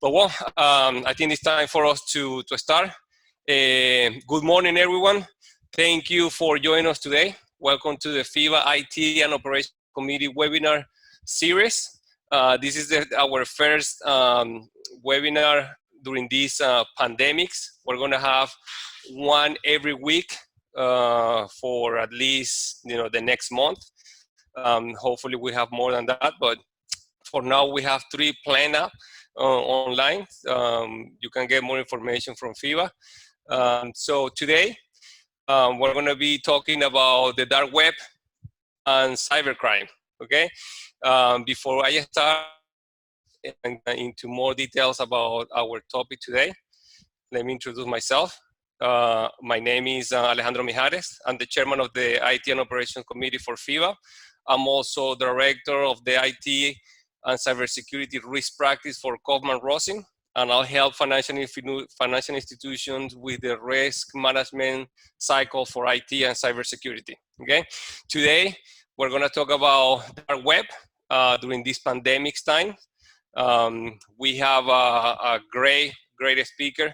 I think it's time for us to start. Good morning, everyone. Thank you for joining us today. Welcome to the FIBA IT and Operations Committee webinar series. This is our first webinar during these pandemics. We're going to have one every week for at least the next month. Hopefully we have more than that, but for now we have 3 planned up online. You can get more information from FIBA. So today we're going to be talking about the dark web and cybercrime. Okay. Before I start into more details about our topic today, let me introduce myself. My name is Alejandro Mijares. I'm the chairman of the IT and Operations Committee for FIBA. I'm also director of the IT and Cybersecurity Risk Practice for Kaufman Rosin, and I'll help financial institutions with the risk management cycle for IT and cybersecurity. Okay, today we're going to talk about dark web during this pandemic time. We have a great speaker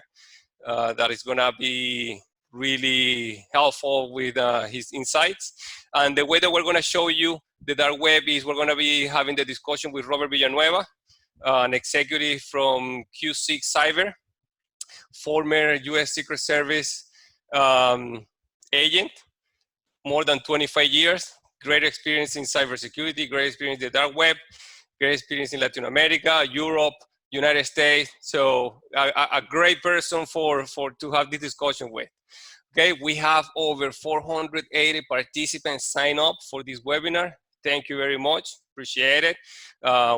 that is going to be really helpful with his insights. And the way that we're going to show you the dark web is we're going to be having the discussion with Robert Villanueva, an executive from Q6 Cyber, former U.S. Secret Service agent, more than 25 years, great experience in cybersecurity, great experience in the dark web, great experience in Latin America, Europe, United States. So a great person to have this discussion with. Okay, we have over 480 participants sign up for this webinar. Thank you very much, appreciate it.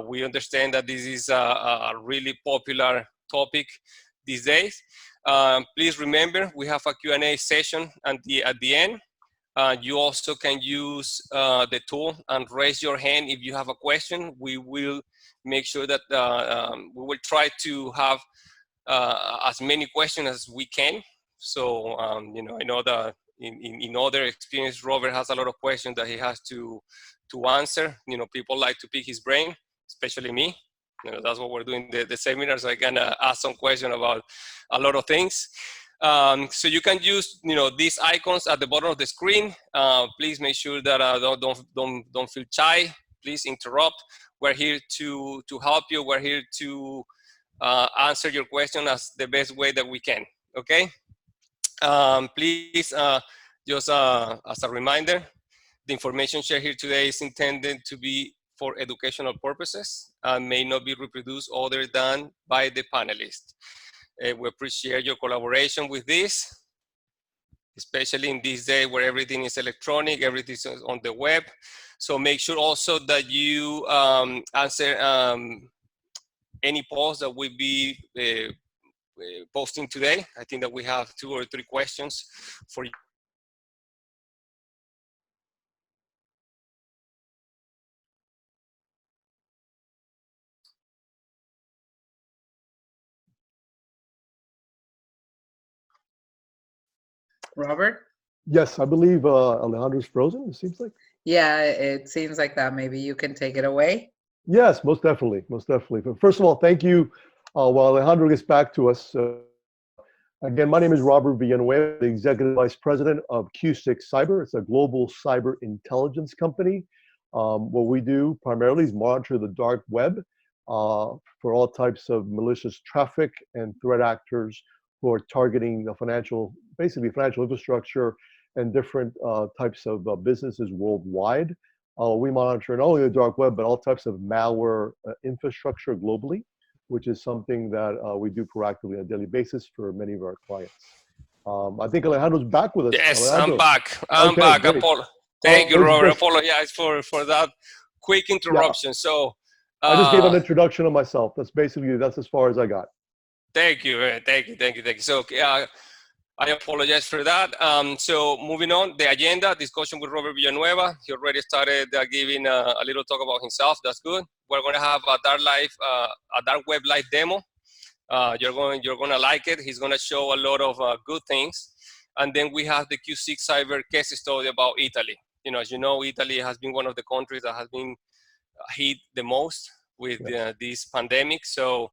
We understand that this is a really popular topic these days. Please remember, we have a Q&A session at the end. You also can use the tool and raise your hand if you have a question. We will make sure that we will try to have as many questions as we can. So, I know that in other experience, Robert has a lot of questions that he has to answer. People like to pick his brain, especially me. That's what we're doing the seminar, so I can ask some questions about a lot of things. So you can use, these icons at the bottom of the screen. Please make sure that don't feel shy. Please interrupt. We're here to help you. We're here to answer your question as the best way that we can. Okay. Please, just as a reminder, the information shared here today is intended to be for educational purposes and may not be reproduced other than by the panelists. We appreciate your collaboration with this, especially in this day where everything is electronic, everything is on the web. So make sure also that you answer any polls that will be posting today. I think that we have 2 or 3 questions for you. Robert? Yes, I believe Alejandro's frozen, it seems like. Yeah, it seems like that. Maybe you can take it away. Yes, most definitely, most definitely. But first of all, thank you. While Alejandro gets back to us, again, my name is Robert Villanueva, the Executive Vice President of Q6 Cyber. It's a global cyber intelligence company. What we do primarily is monitor the dark web for all types of malicious traffic and threat actors who are targeting the basically financial infrastructure and different types of businesses worldwide. We monitor not only the dark web, but all types of malware infrastructure globally, which is something that we do proactively on a daily basis for many of our clients. I think Alejandro's back with us. Yes, Alejandro. I'm back. Thank you, Robert. I Just, apologize for that quick interruption. Yeah. So I just gave an introduction of myself. That's as far as I got. Thank you. So I apologize for that. So moving on, the agenda, discussion with Robert Villanueva. He already started giving a little talk about himself. That's good. We're going to have a dark web live demo. You're going to like it. He's going to show a lot of good things. And then we have the Q6 Cyber case study about Italy. As you know, Italy has been one of the countries that has been hit the most with this pandemic. So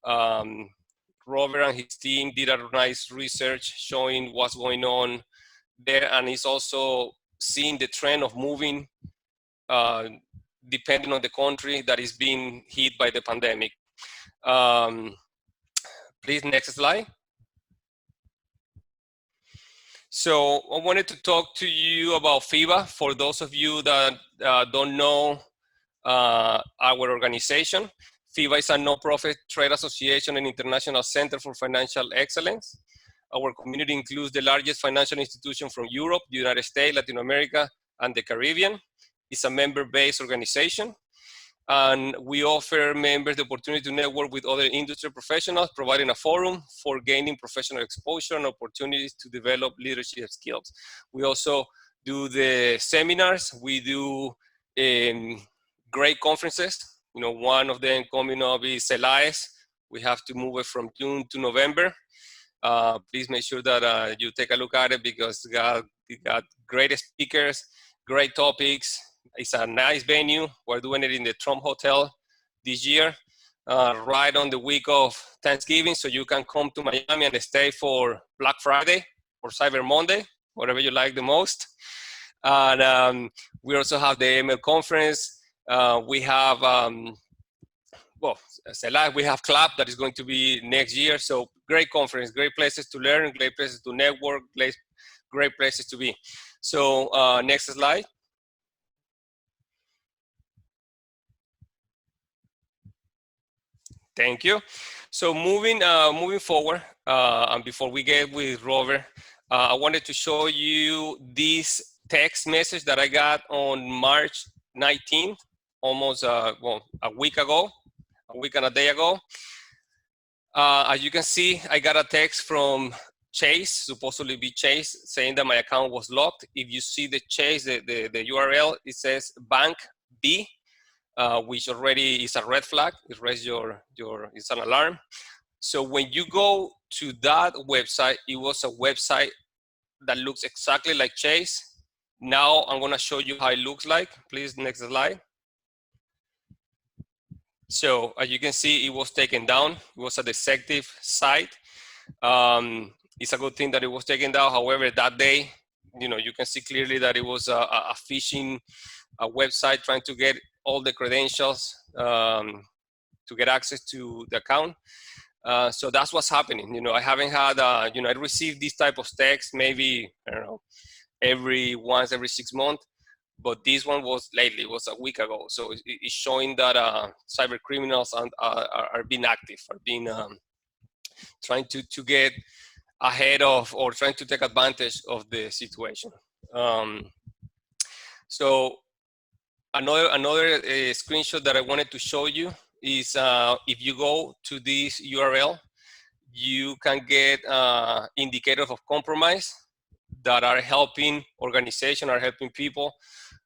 Robert and his team did a nice research showing what's going on there, and he's also seeing the trend of moving depending on the country that is being hit by the pandemic. Please, next slide. So I wanted to talk to you about FIBA. For those of you that don't know our organization, FIBA is a nonprofit trade association and international center for financial excellence. Our community includes the largest financial institution from Europe, the United States, Latin America, and the Caribbean. It's a member-based organization, and we offer members the opportunity to network with other industry professionals, providing a forum for gaining professional exposure and opportunities to develop leadership skills. We also do the seminars. We do great conferences. You know, one of them coming up is CELAES. We have to move it from June to November. Please make sure that you take a look at it, because it got great speakers, great topics. It's a nice venue. We're doing it in the Trump Hotel this year, right on the week of Thanksgiving. So you can come to Miami and stay for Black Friday or Cyber Monday, whatever you like the most. And we also have the ML conference. We have, we have Club that is going to be next year. So great conference, great places to learn, great places to network, great places to be. So next slide. Thank you. So moving forward, and before we get with Robert, I wanted to show you this text message that I got on March 19th, almost a week ago, a week and a day ago. As you can see, I got a text from Chase, supposedly be Chase, saying that my account was locked. If you see the Chase, the URL, it says Bank B. Which already is a red flag. It raises it's an alarm. So when you go to that website, it was a website that looks exactly like Chase. Now I'm gonna show you how it looks like. Please, next slide. So as you can see, it was taken down. It was a deceptive site. It's a good thing that it was taken down. However, that day, you can see clearly that it was a phishing website trying to get all the credentials to get access to the account. So that's what's happening. I haven't had, I received this type of text maybe, I don't know, every 6 months, but this one was lately, it was a week ago. So it's showing that cyber criminals are being active, are being trying to get ahead of, or trying to take advantage of the situation. So another screenshot that I wanted to show you is if you go to this URL, you can get indicators of compromise that are helping organizations, are helping people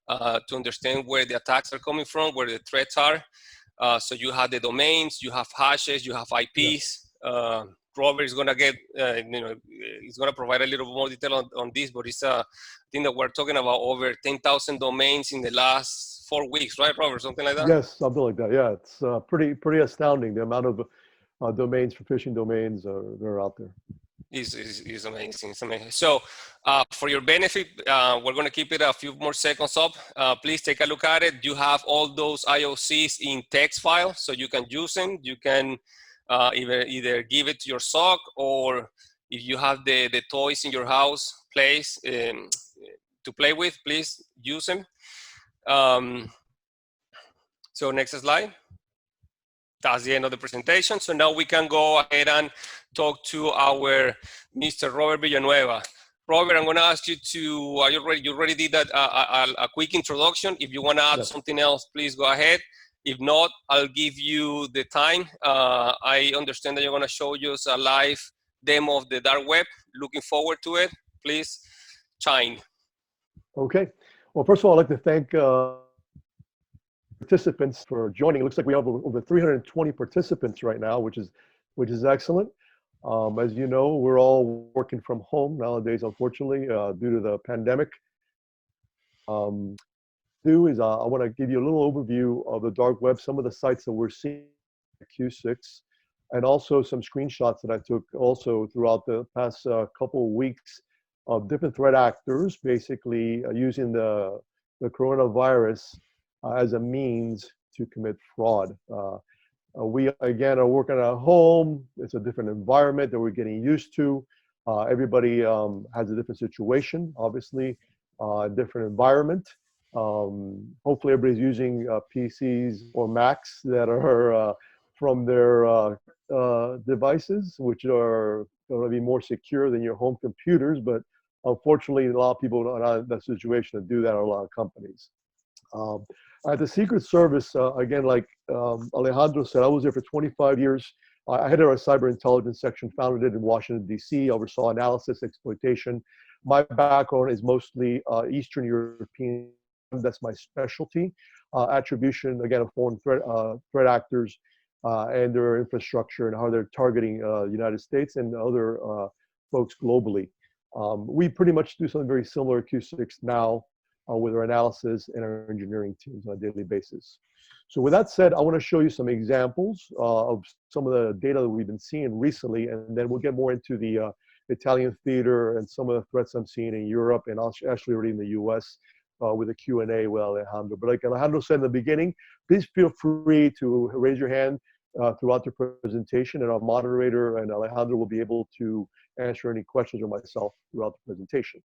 to understand where the attacks are coming from, where the threats are. So you have the domains, you have hashes, you have IPs. Yeah. Robert is gonna get, he's gonna provide a little more detail on this, but it's a thing that we're talking about over 10,000 domains in the last 4 weeks, right, Robert? Something like that? Yes, something like that. Yeah, it's pretty astounding, the amount of domains, for phishing domains that are out there. Is amazing. It's amazing. So for your benefit, we're going to keep it a few more seconds up. Please take a look at it. You have all those IOCs in text file, so you can use them. You can either give it to your SOC, or if you have the toys in your house to play with, please use them. So next slide. That's the end of the presentation. So now we can go ahead and talk to our Mr. Robert Villanueva. Robert, I'm going to ask you to, you already did that, a quick introduction. If you want to add something else, please go ahead. If not, I'll give you the time. I understand that you're going to show us a live demo of the dark web. Looking forward to it. Please chime. Okay. Well, first of all, I'd like to thank participants for joining. It looks like we have over 320 participants right now, which is excellent. As you know, we're all working from home nowadays, unfortunately, due to the pandemic. I want to give you a little overview of the dark web, some of the sites that we're seeing at Q6. and also some screenshots that I took also throughout the past couple of weeks of different threat actors basically using the coronavirus as a means to commit fraud. We, again, are working at home. It's a different environment that we're getting used to. Everybody has a different situation, obviously, different environment. Hopefully everybody's using PCs or Macs that are from their devices, which are going to be more secure than your home computers. But unfortunately, a lot of people are not in that situation to do that, or a lot of companies. At the Secret Service, again, like Alejandro said, I was there for 25 years. I headed our cyber intelligence section, founded it in Washington, D.C., oversaw analysis, exploitation. My background is mostly Eastern European. That's my specialty. Attribution, again, of foreign threat actors and their infrastructure and how they're targeting the United States and other folks globally. We pretty much do something very similar at Q6 now with our analysis and our engineering teams on a daily basis. So with that said, I want to show you some examples of some of the data that we've been seeing recently, and then we'll get more into the Italian theater and some of the threats I'm seeing in Europe and actually already in the US with a Q&A with Alejandro. But like Alejandro said in the beginning, please feel free to raise your hand throughout the presentation, and our moderator and Alejandro will be able to answer any questions or myself throughout the presentation.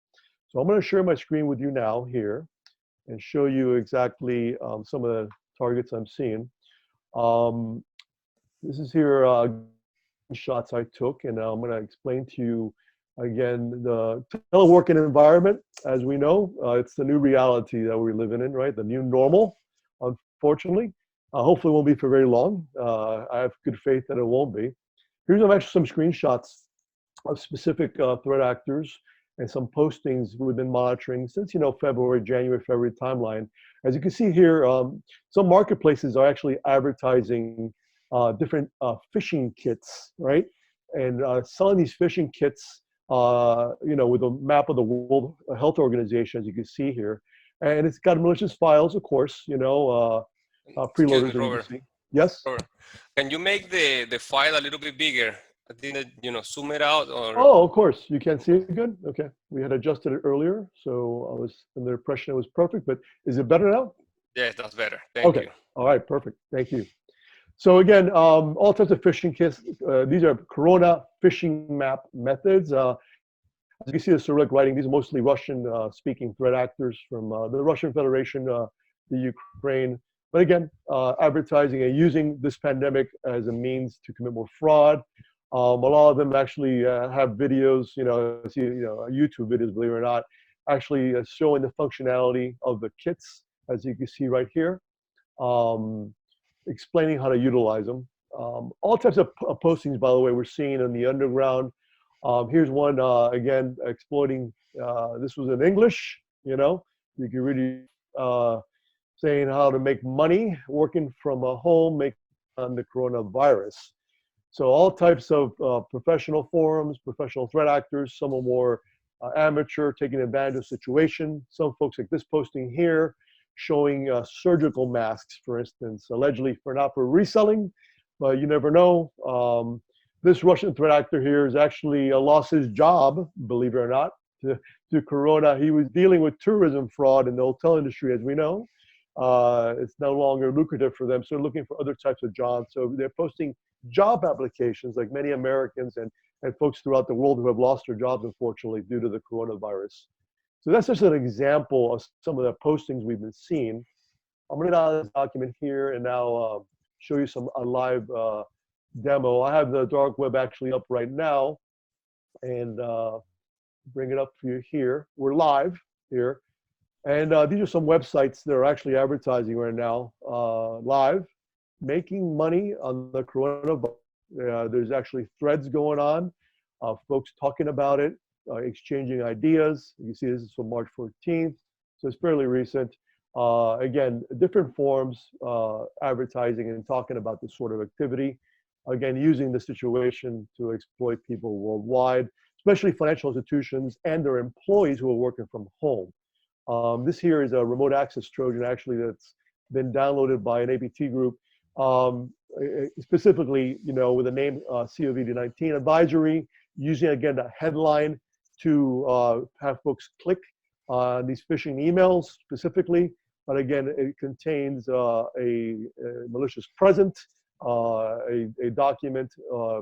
So I'm going to share my screen with you now here and show you exactly some of the targets I'm seeing. This is here shots I took, and I'm going to explain to you again the teleworking environment. As we know, it's the new reality that we're living in, right? The new normal, unfortunately. Hopefully it won't be for very long. I have good faith that it won't be. Here's actually some screenshots of specific threat actors and some postings we've been monitoring since, January, February timeline. As you can see here, some marketplaces are actually advertising different phishing kits, right? And selling these phishing kits, with a map of the World Health Organization, as you can see here. And it's got malicious files, of course, preloaders. That you can see. Yes? Robert, can you make the file a little bit bigger? I didn't, zoom it out or... Oh, of course. You can't see it good? Okay. We had adjusted it earlier, so I was in the impression it was perfect, but is it better now? Yes, that's better. Thank you. All right, perfect. Thank you. So again, all types of phishing kits. These are Corona phishing map methods. As you can see the Cyrillic writing, these are mostly Russian-speaking threat actors from the Russian Federation, the Ukraine. But again, advertising and using this pandemic as a means to commit more fraud. A lot of them actually have videos, YouTube videos, believe it or not, actually showing the functionality of the kits, as you can see right here, explaining how to utilize them. All types of postings, by the way, we're seeing in the underground. Here's one, again, exploiting, this was in English, you can really saying how to make money working from home, on the coronavirus. So all types of professional forums, professional threat actors, some are more amateur, taking advantage of the situation. Some folks like this posting here, showing surgical masks, for instance, allegedly not for reselling, but you never know. This Russian threat actor here is actually lost his job, believe it or not, to Corona. He was dealing with tourism fraud in the hotel industry, as we know. It's no longer lucrative for them, so they're looking for other types of jobs. So they're posting job applications like many Americans and folks throughout the world who have lost their jobs, unfortunately, due to the coronavirus. So that's just an example of some of the postings we've been seeing. I'm going to get out of this document here and now show you a live demo. I have the dark web actually up right now and bring it up for you here. We're live here. And these are some websites that are actually advertising right now, live, making money on the coronavirus. There's actually threads going on, folks talking about it, exchanging ideas. You can see this is from March 14th, so it's fairly recent. Again, different forms, advertising and talking about this sort of activity. Again, using the situation to exploit people worldwide, especially financial institutions and their employees who are working from home. This here is a remote access Trojan, actually, that's been downloaded by an APT group. specifically, with the name COVID-19 advisory, using again a headline to have folks click on these phishing emails specifically. But again, it contains a malicious present, a document,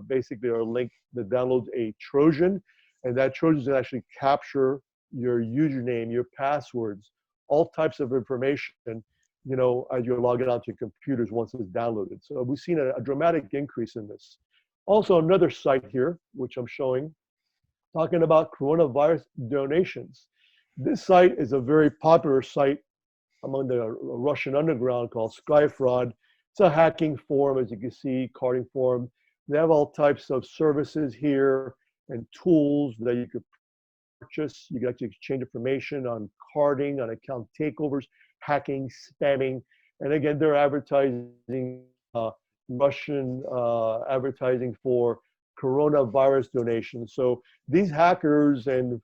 basically, or a link that downloads a Trojan, and that Trojan is actually capture your username, your passwords, all types of information, as you're logging onto your computers once it's downloaded. So we've seen a dramatic increase in this. Also, another site here, which I'm showing, talking about coronavirus donations. This site is a very popular site among the Russian underground called Skyfraud. It's a hacking forum, as you can see, carding forum. They have all types of services here and tools that you could purchase. You can actually exchange information on carding, on account takeovers, hacking, spamming. And again, they're advertising, Russian advertising for coronavirus donations. So these hackers and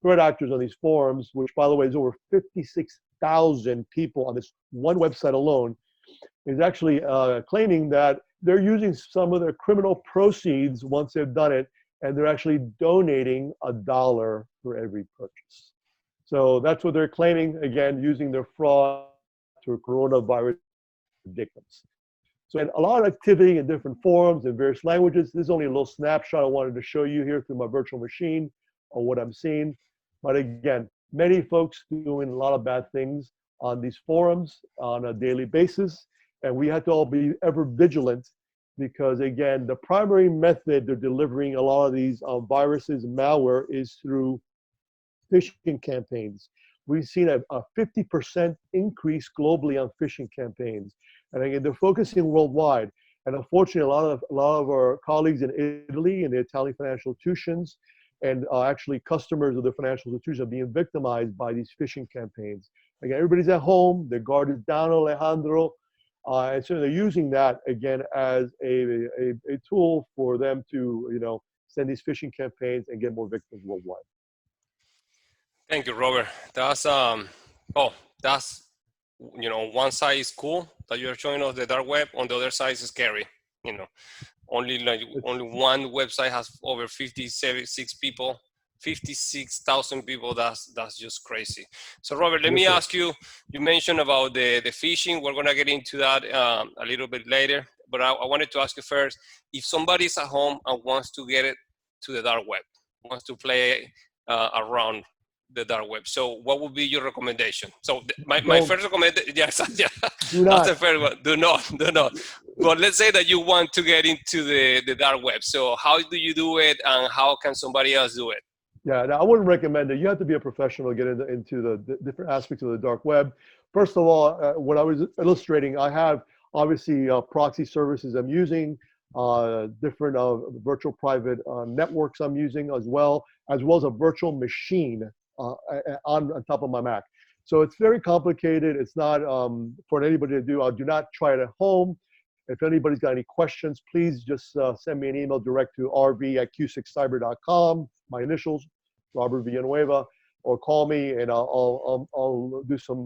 threat actors on these forums, which by the way is over 56,000 people on this one website alone, is actually claiming that they're using some of their criminal proceeds once they've done it, and they're actually donating $1 for every purchase. So that's what they're claiming, again, using their fraud to coronavirus victims. So and a lot of activity in different forums in various languages. This is only a little snapshot I wanted to show you here through my virtual machine on what I'm seeing. But again, many folks doing a lot of bad things on these forums on a daily basis. And we have to all be ever vigilant because, again, the primary method they're delivering a lot of these viruses and malware is through phishing campaigns. We've seen a 50% increase globally on phishing campaigns. And again, they're focusing worldwide. And unfortunately, a lot of our colleagues in Italy and the Italian financial institutions and actually customers of the financial institutions are being victimized by these phishing campaigns. Again, everybody's at home, their guard is down, Alejandro. And so they're using that, again, as a tool for them to, send these phishing campaigns and get more victims worldwide. Thank you, Robert. That's one side is cool that you're showing us the dark web. On the other side is scary. Only one website has over 56,000 people. That's just crazy. So Robert, let me ask you. You mentioned about the phishing. We're gonna get into that a little bit later. But I wanted to ask you first, if somebody's at home and wants to get it to the dark web, wants to play around the dark web. So what would be your recommendation? So my first recommendation, yes, yeah, that's the first one. Do not. But let's say that you want to get into the dark web. So how do you do it, and how can somebody else do it? Yeah, no, I wouldn't recommend it. You have to be a professional to get into the different aspects of the dark web. First of all, when I was illustrating, I have obviously proxy services I'm using, different virtual private networks I'm using as well as a virtual machine on top of my Mac. So it's very complicated. It's not for anybody to do. Do not try it at home. If anybody's got any questions, please just send me an email direct to rv@q6cyber.com, my initials, Robert Villanueva, or call me and I'll do some,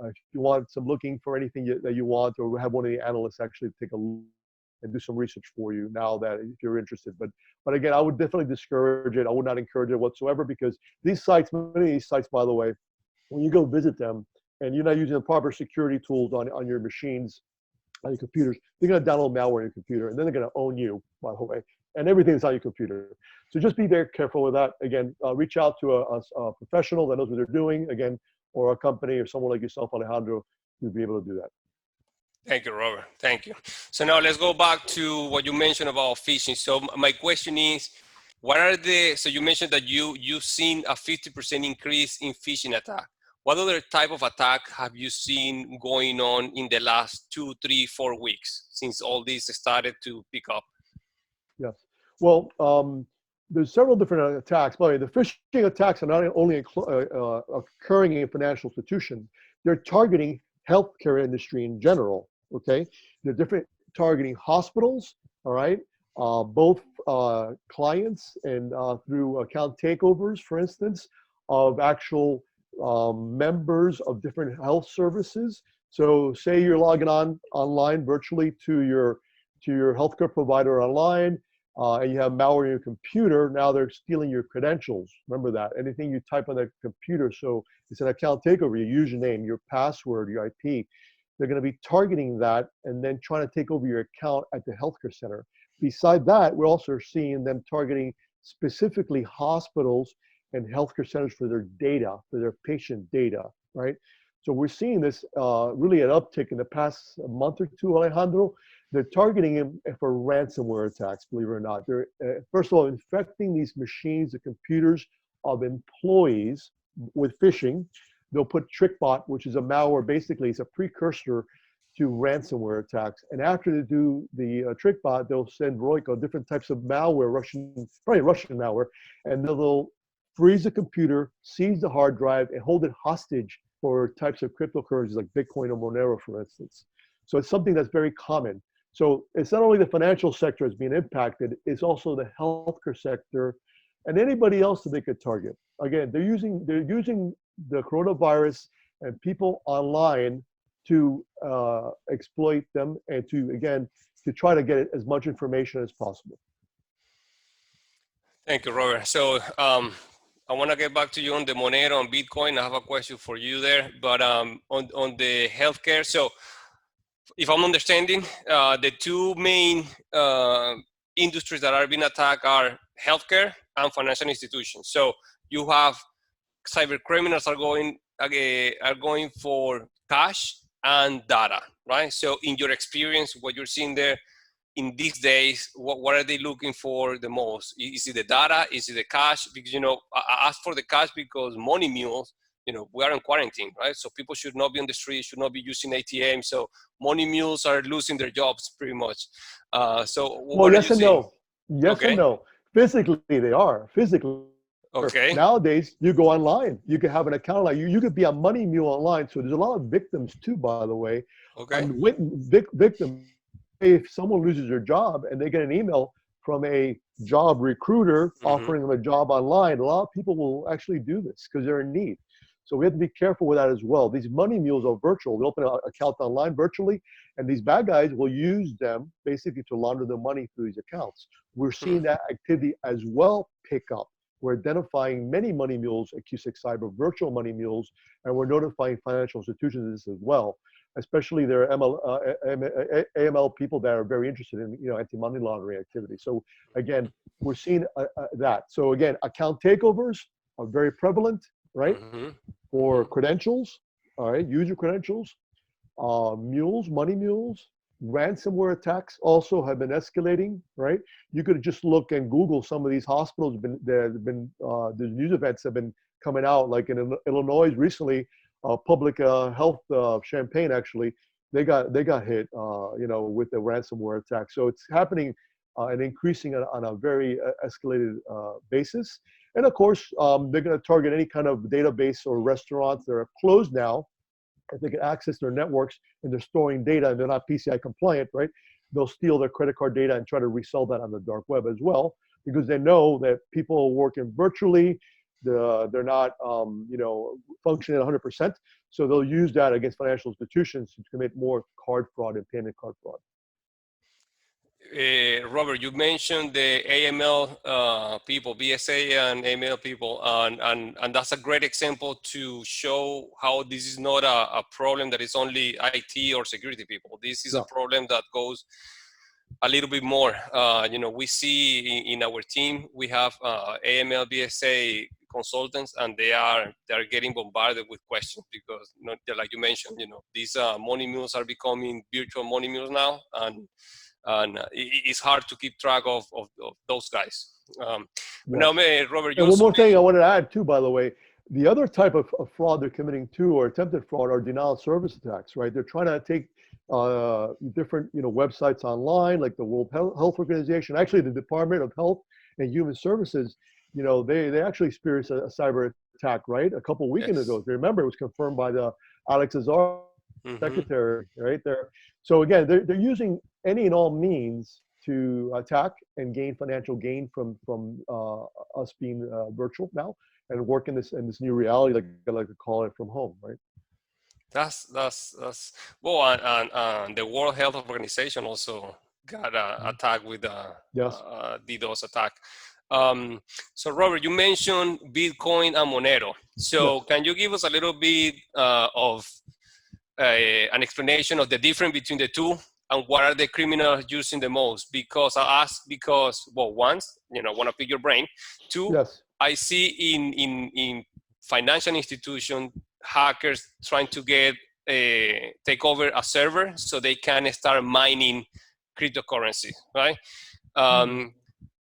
if you want some looking for anything that you want, or we'll have one of the analysts actually take a look and do some research for you now that if you're interested. But again, I would definitely discourage it. I would not encourage it whatsoever, because these sites, many of these sites, by the way, when you go visit them and you're not using the proper security tools on your machines, on your computers, they're going to download malware on your computer, and then they're going to own you, by the way, and everything's on your computer. So just be very careful with that. Again, reach out to a professional that knows what they're doing, again, or a company or someone like yourself, Alejandro, to be able to do that. Thank you, Robert. Thank you. So now let's go back to what you mentioned about phishing. So my question is, so you mentioned that you've seen a 50% increase in phishing attack. What other type of attack have you seen going on in the last 2, 3, 4 weeks since all this started to pick up? Yes. Well, there's several different attacks. By the way, the phishing attacks are not only occurring in financial institutions, they're targeting healthcare industry in general, okay? They're different targeting hospitals, all right? Both clients and through account takeovers, for instance, of actual members of different health services. So say you're logging online virtually to your healthcare provider online, and you have malware in your computer. Now they're stealing your credentials. Remember that. Anything you type on the computer. So it's an account takeover, your username, your password, your IP. They're going to be targeting that and then trying to take over your account at the healthcare center. Beside that, we're also seeing them targeting specifically hospitals and healthcare centers for their data, for their patient data, right? So we're seeing this really an uptick in the past month or two, Alejandro. They're targeting him for ransomware attacks, believe it or not. They're, first of all, infecting these machines, the computers of employees with phishing. They'll put TrickBot, which is a malware, basically it's a precursor to ransomware attacks. And after they do the TrickBot, they'll send Roiko different types of malware, probably Russian malware, and they'll freeze the computer, seize the hard drive, and hold it hostage for types of cryptocurrencies like Bitcoin or Monero, for instance. So it's something that's very common. So it's not only the financial sector that's being impacted, it's also the healthcare sector and anybody else that they could target. Again, they're using the coronavirus and people online to exploit them and to try to get as much information as possible. Thank you, Robert. So I want to get back to you on the Monero and Bitcoin. I have a question for you there, but on the healthcare. So if I'm understanding, the two main industries that are being attacked are healthcare and financial institutions. So you have cyber criminals are going for cash and data, right? So in your experience, what you're seeing there in these days, what are they looking for the most? Is it the data? Is it the cash? Because, I asked for the cash because money mules, we are in quarantine, right? So people should not be on the street, should not be using ATM. So money mules are losing their jobs pretty much. So well, yes and no. Yes okay. and no. Physically, they are. Physically. Okay. Nowadays, you go online. You can have an account like you could be a money mule online. So there's a lot of victims too, by the way. Okay. And victims, if someone loses their job and they get an email from a job recruiter offering them a job online, a lot of people will actually do this because they're in need. So we have to be careful with that as well. These money mules are virtual. They open an account online virtually, and these bad guys will use them basically to launder the money through these accounts. We're seeing that activity as well pick up. We're identifying many money mules at Q6 Cyber, virtual money mules, and we're notifying financial institutions of this as well. Especially their AML people that are very interested in anti-money laundering activity. So again, we're seeing that. So again, account takeovers are very prevalent, right? For credentials, all right, user credentials, money mules, ransomware attacks also have been escalating, right? You could just look and Google some of these hospitals. The news events have been coming out, like in Illinois recently. Public health Champaign actually, they got hit, with the ransomware attack. So it's happening and increasing on a very escalated basis. And of course, they're going to target any kind of database or restaurants that are closed now. If they can access their networks and they're storing data and they're not PCI compliant, right? They'll steal their credit card data and try to resell that on the dark web as well, because they know that people are working virtually. They're not, functioning at 100%. So they'll use that against financial institutions to commit more card fraud and payment card fraud. Robert, you mentioned the AML people, BSA and AML people, and that's a great example to show how this is not a problem that is only IT or security people. This is a problem that goes a little bit more. We see in our team, we have AML, BSA consultants, and they're getting bombarded with questions because, like you mentioned, these money mules are becoming virtual money mules now, and it's hard to keep track of those guys. Now, Robert, and one more thing I wanted to add too, by the way, the other type of fraud they're committing to, or attempted fraud, are denial of service attacks, right? They're trying to take different websites online, like the World Health Organization, actually the Department of Health and Human Services. They actually experienced a cyber attack, right? A couple of weekends ago. Remember, it was confirmed by the Alex Azar secretary, right there. So again, they're using any and all means to attack and gain financial gain from us being virtual now and work in this new reality, like I like to call it, from home, right? That's well, and the World Health Organization also got attacked with a Yes. DDoS attack. So Robert, you mentioned Bitcoin and Monero. So Yes. can you give us a little bit of an explanation of the difference between the two and what are the criminals using the most? Because I ask because, well, once, want to pick your brain. Two, Yes. I see in financial institutions, hackers trying to take over a server so they can start mining cryptocurrency, right?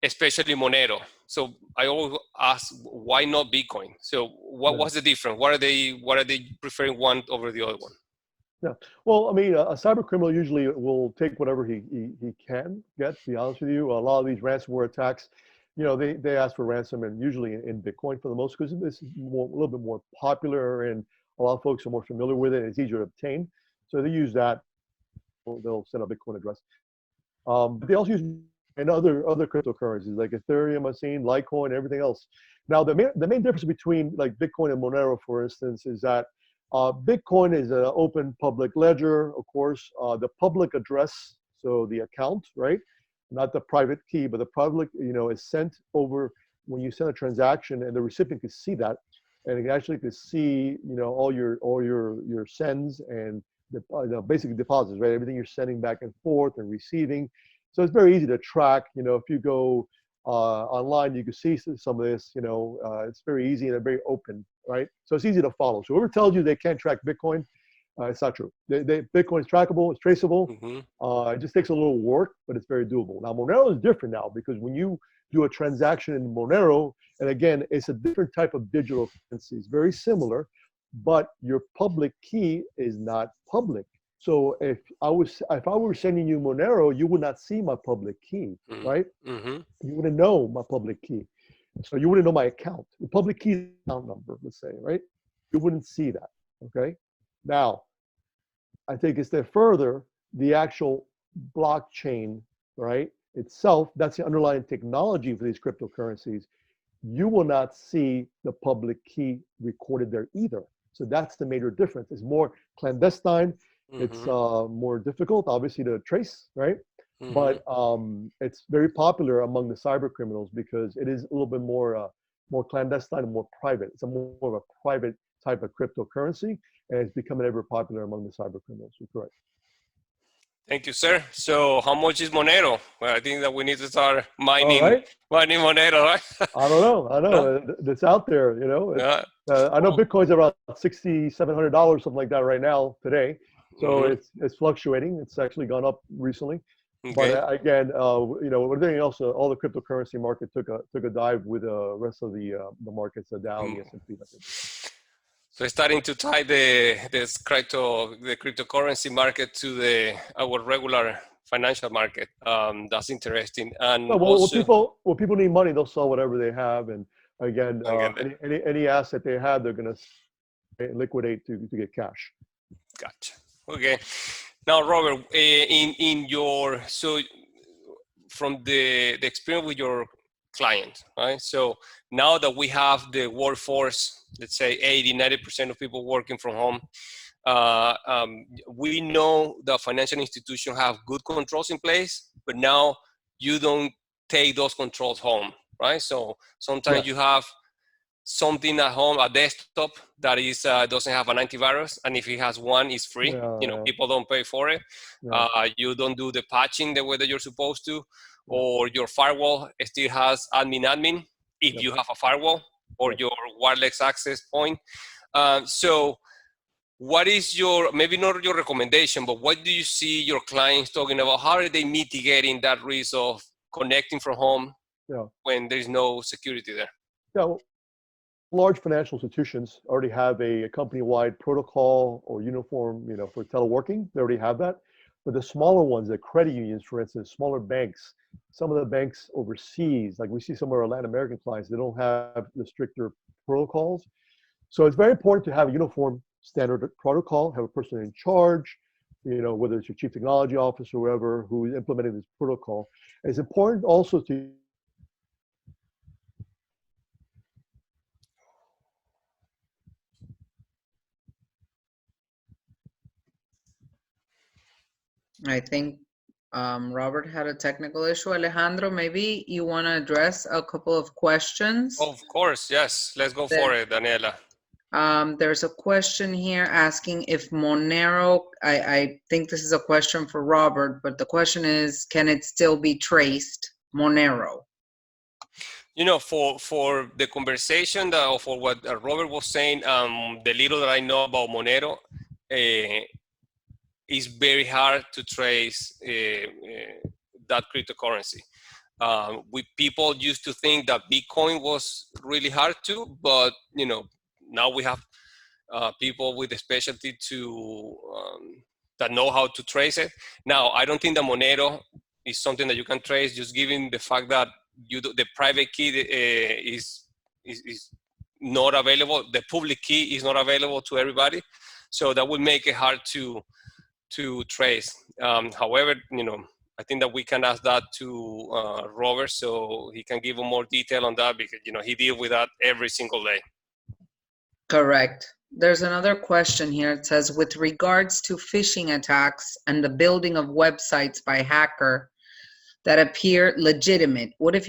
Especially Monero. So I always ask, why not Bitcoin? So what's the difference? What are they preferring one over the other one? Yeah. Well, I mean, a cyber criminal usually will take whatever he can get, to be honest with you. A lot of these ransomware attacks, they ask for ransom, and usually in Bitcoin for the most, because this is a little bit more popular and a lot of folks are more familiar with it. It's easier to obtain. So they use that. They'll send a Bitcoin address. But they also use and other cryptocurrencies like Ethereum, I've seen, Litecoin, everything else. Now, the main difference between like Bitcoin and Monero, for instance, is that Bitcoin is an open public ledger, of course. The public address, so the account, right? Not the private key, but the public, is sent over when you send a transaction, and the recipient can see that, and it actually can see, all your sends and basically deposits, right? Everything you're sending back and forth and receiving. So it's very easy to track. If you go online, you can see some of this. It's very easy and very open, right? So it's easy to follow. So whoever tells you they can't track Bitcoin, it's not true. Bitcoin is trackable, it's traceable. It just takes a little work, but it's very doable. Now, Monero is different now because when you do a transaction in Monero, and again, it's a different type of digital currency. It's very similar, but your public key is not public. So if I were sending you Monero, you would not see my public key, right? You wouldn't know my public key. So you wouldn't know my account. The public key is the account number, let's say, right? You wouldn't see that, okay? Now, I take a step further, the actual blockchain, right, itself, that's the underlying technology for these cryptocurrencies. You will not see the public key recorded there either. So that's the major difference. It's more clandestine. It's more difficult, obviously, to trace, right? But it's very popular among the cyber criminals because it is a little bit more clandestine and more private. It's more of a private type of cryptocurrency, and it's becoming ever popular among the cyber criminals. You're correct. Thank you, sir. So how much is Monero? Well, I think that we need to start mining Monero, right? I don't know. I know. It's out there, I know Bitcoin's around $6,700, something like that right now today. So it's fluctuating. It's actually gone up recently. Okay. But again, everything else, all the cryptocurrency market took a dive with the rest of the markets are down. The S&P. So it's starting to tie the cryptocurrency market to our regular financial market. That's interesting. And well, people need money, they'll sell whatever they have. And again, any asset they have, they're going to liquidate to get cash. Gotcha. Okay. Now, Robert, from the experience with your client, right? So now that we have the workforce, let's say 80-90% of people working from home, we know the financial institutions have good controls in place, but now you don't take those controls home, right? So sometimes you have something at home, a desktop that is doesn't have an antivirus, and if it has one, it's free. People don't pay for it. You don't do the patching the way that you're supposed to, or your firewall still has admin if you have a firewall, or your wireless access point. So what is maybe not your recommendation, but what do you see your clients talking about? How are they mitigating that risk of connecting from home when there's no security there? Large financial institutions already have a company-wide protocol or uniform, for teleworking. They already have that. But the smaller ones, the credit unions, for instance, smaller banks, some of the banks overseas, like we see some of our Latin American clients, they don't have the stricter protocols. So it's very important to have a uniform standard protocol, have a person in charge, whether it's your chief technology officer or whoever who is implementing this protocol. And it's important also to I think Robert had a technical issue. Alejandro, maybe you want to address a couple of questions? Of course, yes. Let's go Then- for it, Daniela. There's a question here asking if Monero, I think this is a question for Robert, but the question is, can it still be traced, Monero? You know, for the conversation that, or for what Robert was saying, the little that I know about Monero, it's very hard to trace that cryptocurrency. People used to think that Bitcoin was really hard to, but you know, now we have people with a specialty that know how to trace it. Now, I don't think that Monero is something that you can trace, just given the fact that the private key is not available. The public key is not available to everybody, so that would make it hard to trace. However, you know, I think that we can ask that to Robert, so he can give more detail on that, because you know he deals with that every single day. Correct. There's another question here. It says, with regards to phishing attacks and the building of websites by hacker that appear legitimate, what is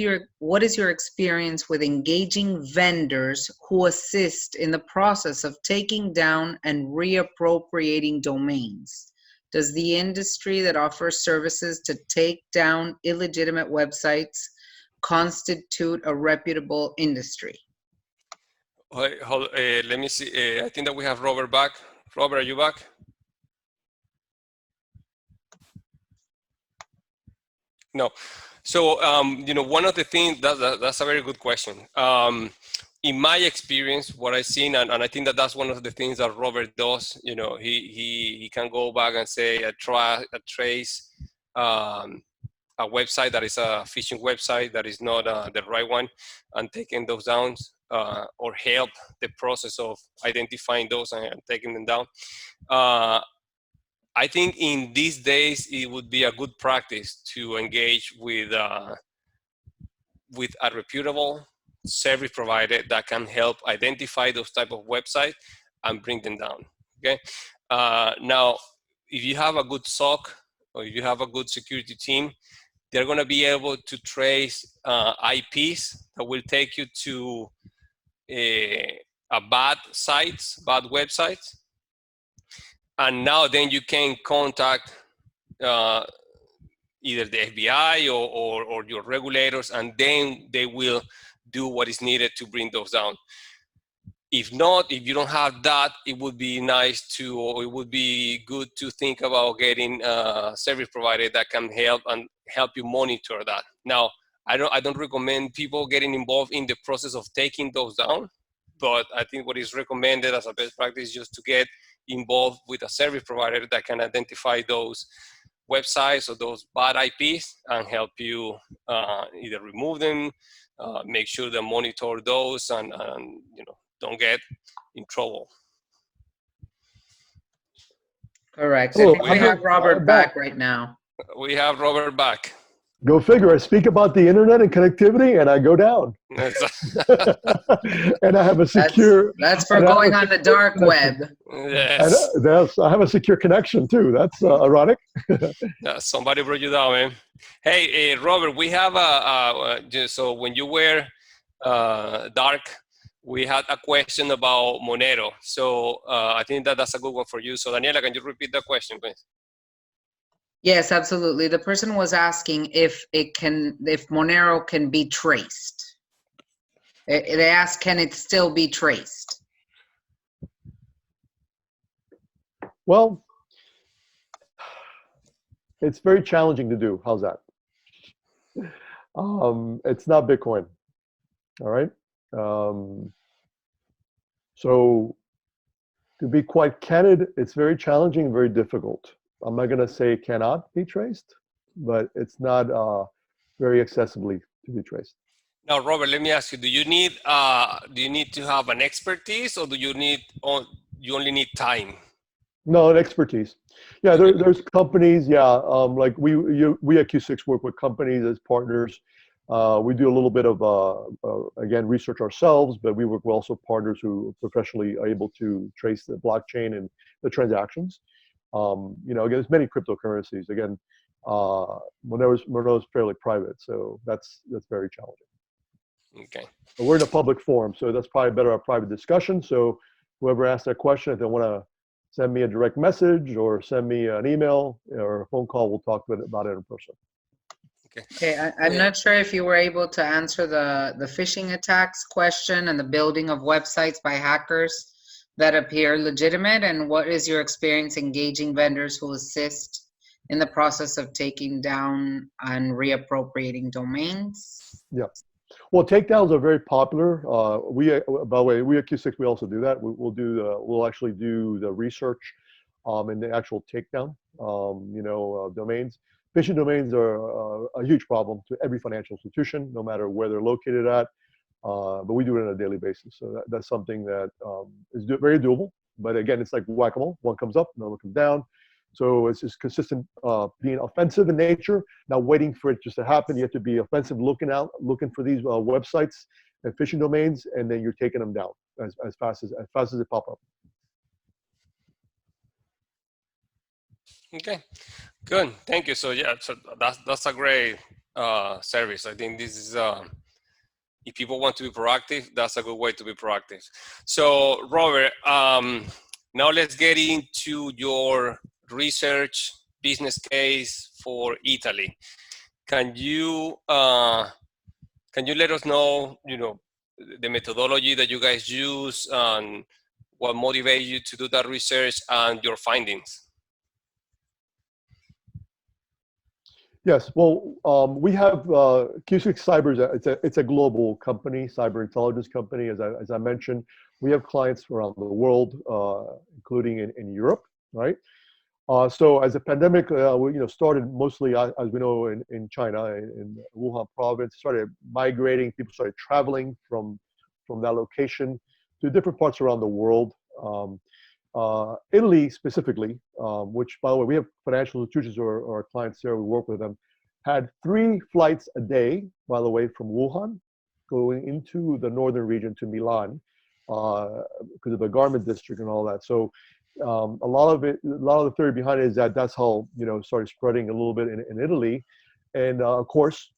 your experience with engaging vendors who assist in the process of taking down and reappropriating domains? Does the industry that offers services to take down illegitimate websites constitute a reputable industry? Let me see. I think that we have Robert back. Robert, are you back? No. So, you know, one of the things, that's a very good question. In my experience, what I've seen, and I think that that's one of the things that Robert does, you know, he can go back and say, trace a website that is a phishing website that is not the right one, and taking those down, or help the process of identifying those and taking them down. I think in these days it would be a good practice to engage with a reputable service provider that can help identify those type of websites and bring them down. Okay. Now, if you have a good SOC or if you have a good security team, they're going to be able to trace IPs that will take you to a bad websites. And now then you can contact either the FBI or your regulators, and then they will do what is needed to bring those down. If not, if you don't have that, it would be nice to, or it would be good to think about getting a service provider that can help you monitor that. Now, I don't recommend people getting involved in the process of taking those down, but I think what is recommended as a best practice is just to get involved with a service provider that can identify those websites or those bad IPs and help you either remove them, make sure they monitor those, and you know, don't get in trouble. Correct. Hello, I think we have Robert back right now. We have Robert back. Go figure. I speak about the internet and connectivity, and I go down. And I have a secure. That's for going on the dark web. Yes. I have a secure connection too. That's ironic. Somebody brought you down, man. Hey, Robert, we have so when you were dark, we had a question about Monero. So I think that's a good one for you. So Daniela, can you repeat the question, please? Yes, absolutely. The person was asking if Monero can be traced. They asked, can it still be traced? Well, it's very challenging to do. How's that? It's not Bitcoin. All right. So to be quite candid, it's very challenging and very difficult. I'm not going to say it cannot be traced, but it's not very accessibly to be traced. Now, Robert, let me ask you: do you need to have an expertise, or you only need time? No, an expertise. Yeah, there's companies. Yeah, like we at Q6 work with companies as partners. We do a little bit of again research ourselves, but we work with also partners who professionally are able to trace the blockchain and the transactions. You know, again, there's many cryptocurrencies. Again, Monero's fairly private, so that's very challenging. Okay. But we're in a public forum, so that's probably better a private discussion. So whoever asks that question, if they want to send me a direct message or send me an email or a phone call, we'll talk about it in person. Okay, I'm not sure if you were able to answer the phishing attacks question and the building of websites by hackers that appear legitimate, and what is your experience engaging vendors who assist in the process of taking down and reappropriating domains? Yeah. Well, takedowns are very popular. By the way, we at Q6, we also do that. We'll actually do the research and the actual takedown, domains. Phishing domains are a huge problem to every financial institution, no matter where they're located at. But we do it on a daily basis. So that's something that is very doable. But again, it's like whack-a-mole. One comes up, another comes down. So it's just consistent being offensive in nature, not waiting for it just to happen. You have to be offensive, looking for these websites and phishing domains, and then you're taking them down as fast as they pop up. Okay, good. Thank you. So yeah, so that's a great service. I think this is if people want to be proactive, that's a good way to be proactive. So Robert, now let's get into your research business case for Italy. Can you let us know, the methodology that you guys use and what motivated you to do that research and your findings? Yes, well, we have Q6 Cyber. It's a global company, cyber intelligence company. As I mentioned, we have clients around the world, including in Europe, right? So as the pandemic, started mostly, as we know, in China, in Wuhan province, started migrating. People started traveling from that location to different parts around the world. Italy specifically, which, by the way, we have financial institutions or our clients there, we work with them, had 3 flights a day, by the way, from Wuhan, going into the northern region to Milan, because of the garment district and all that. So a lot of the theory behind it is that that's how, started spreading a little bit in Italy. And of course,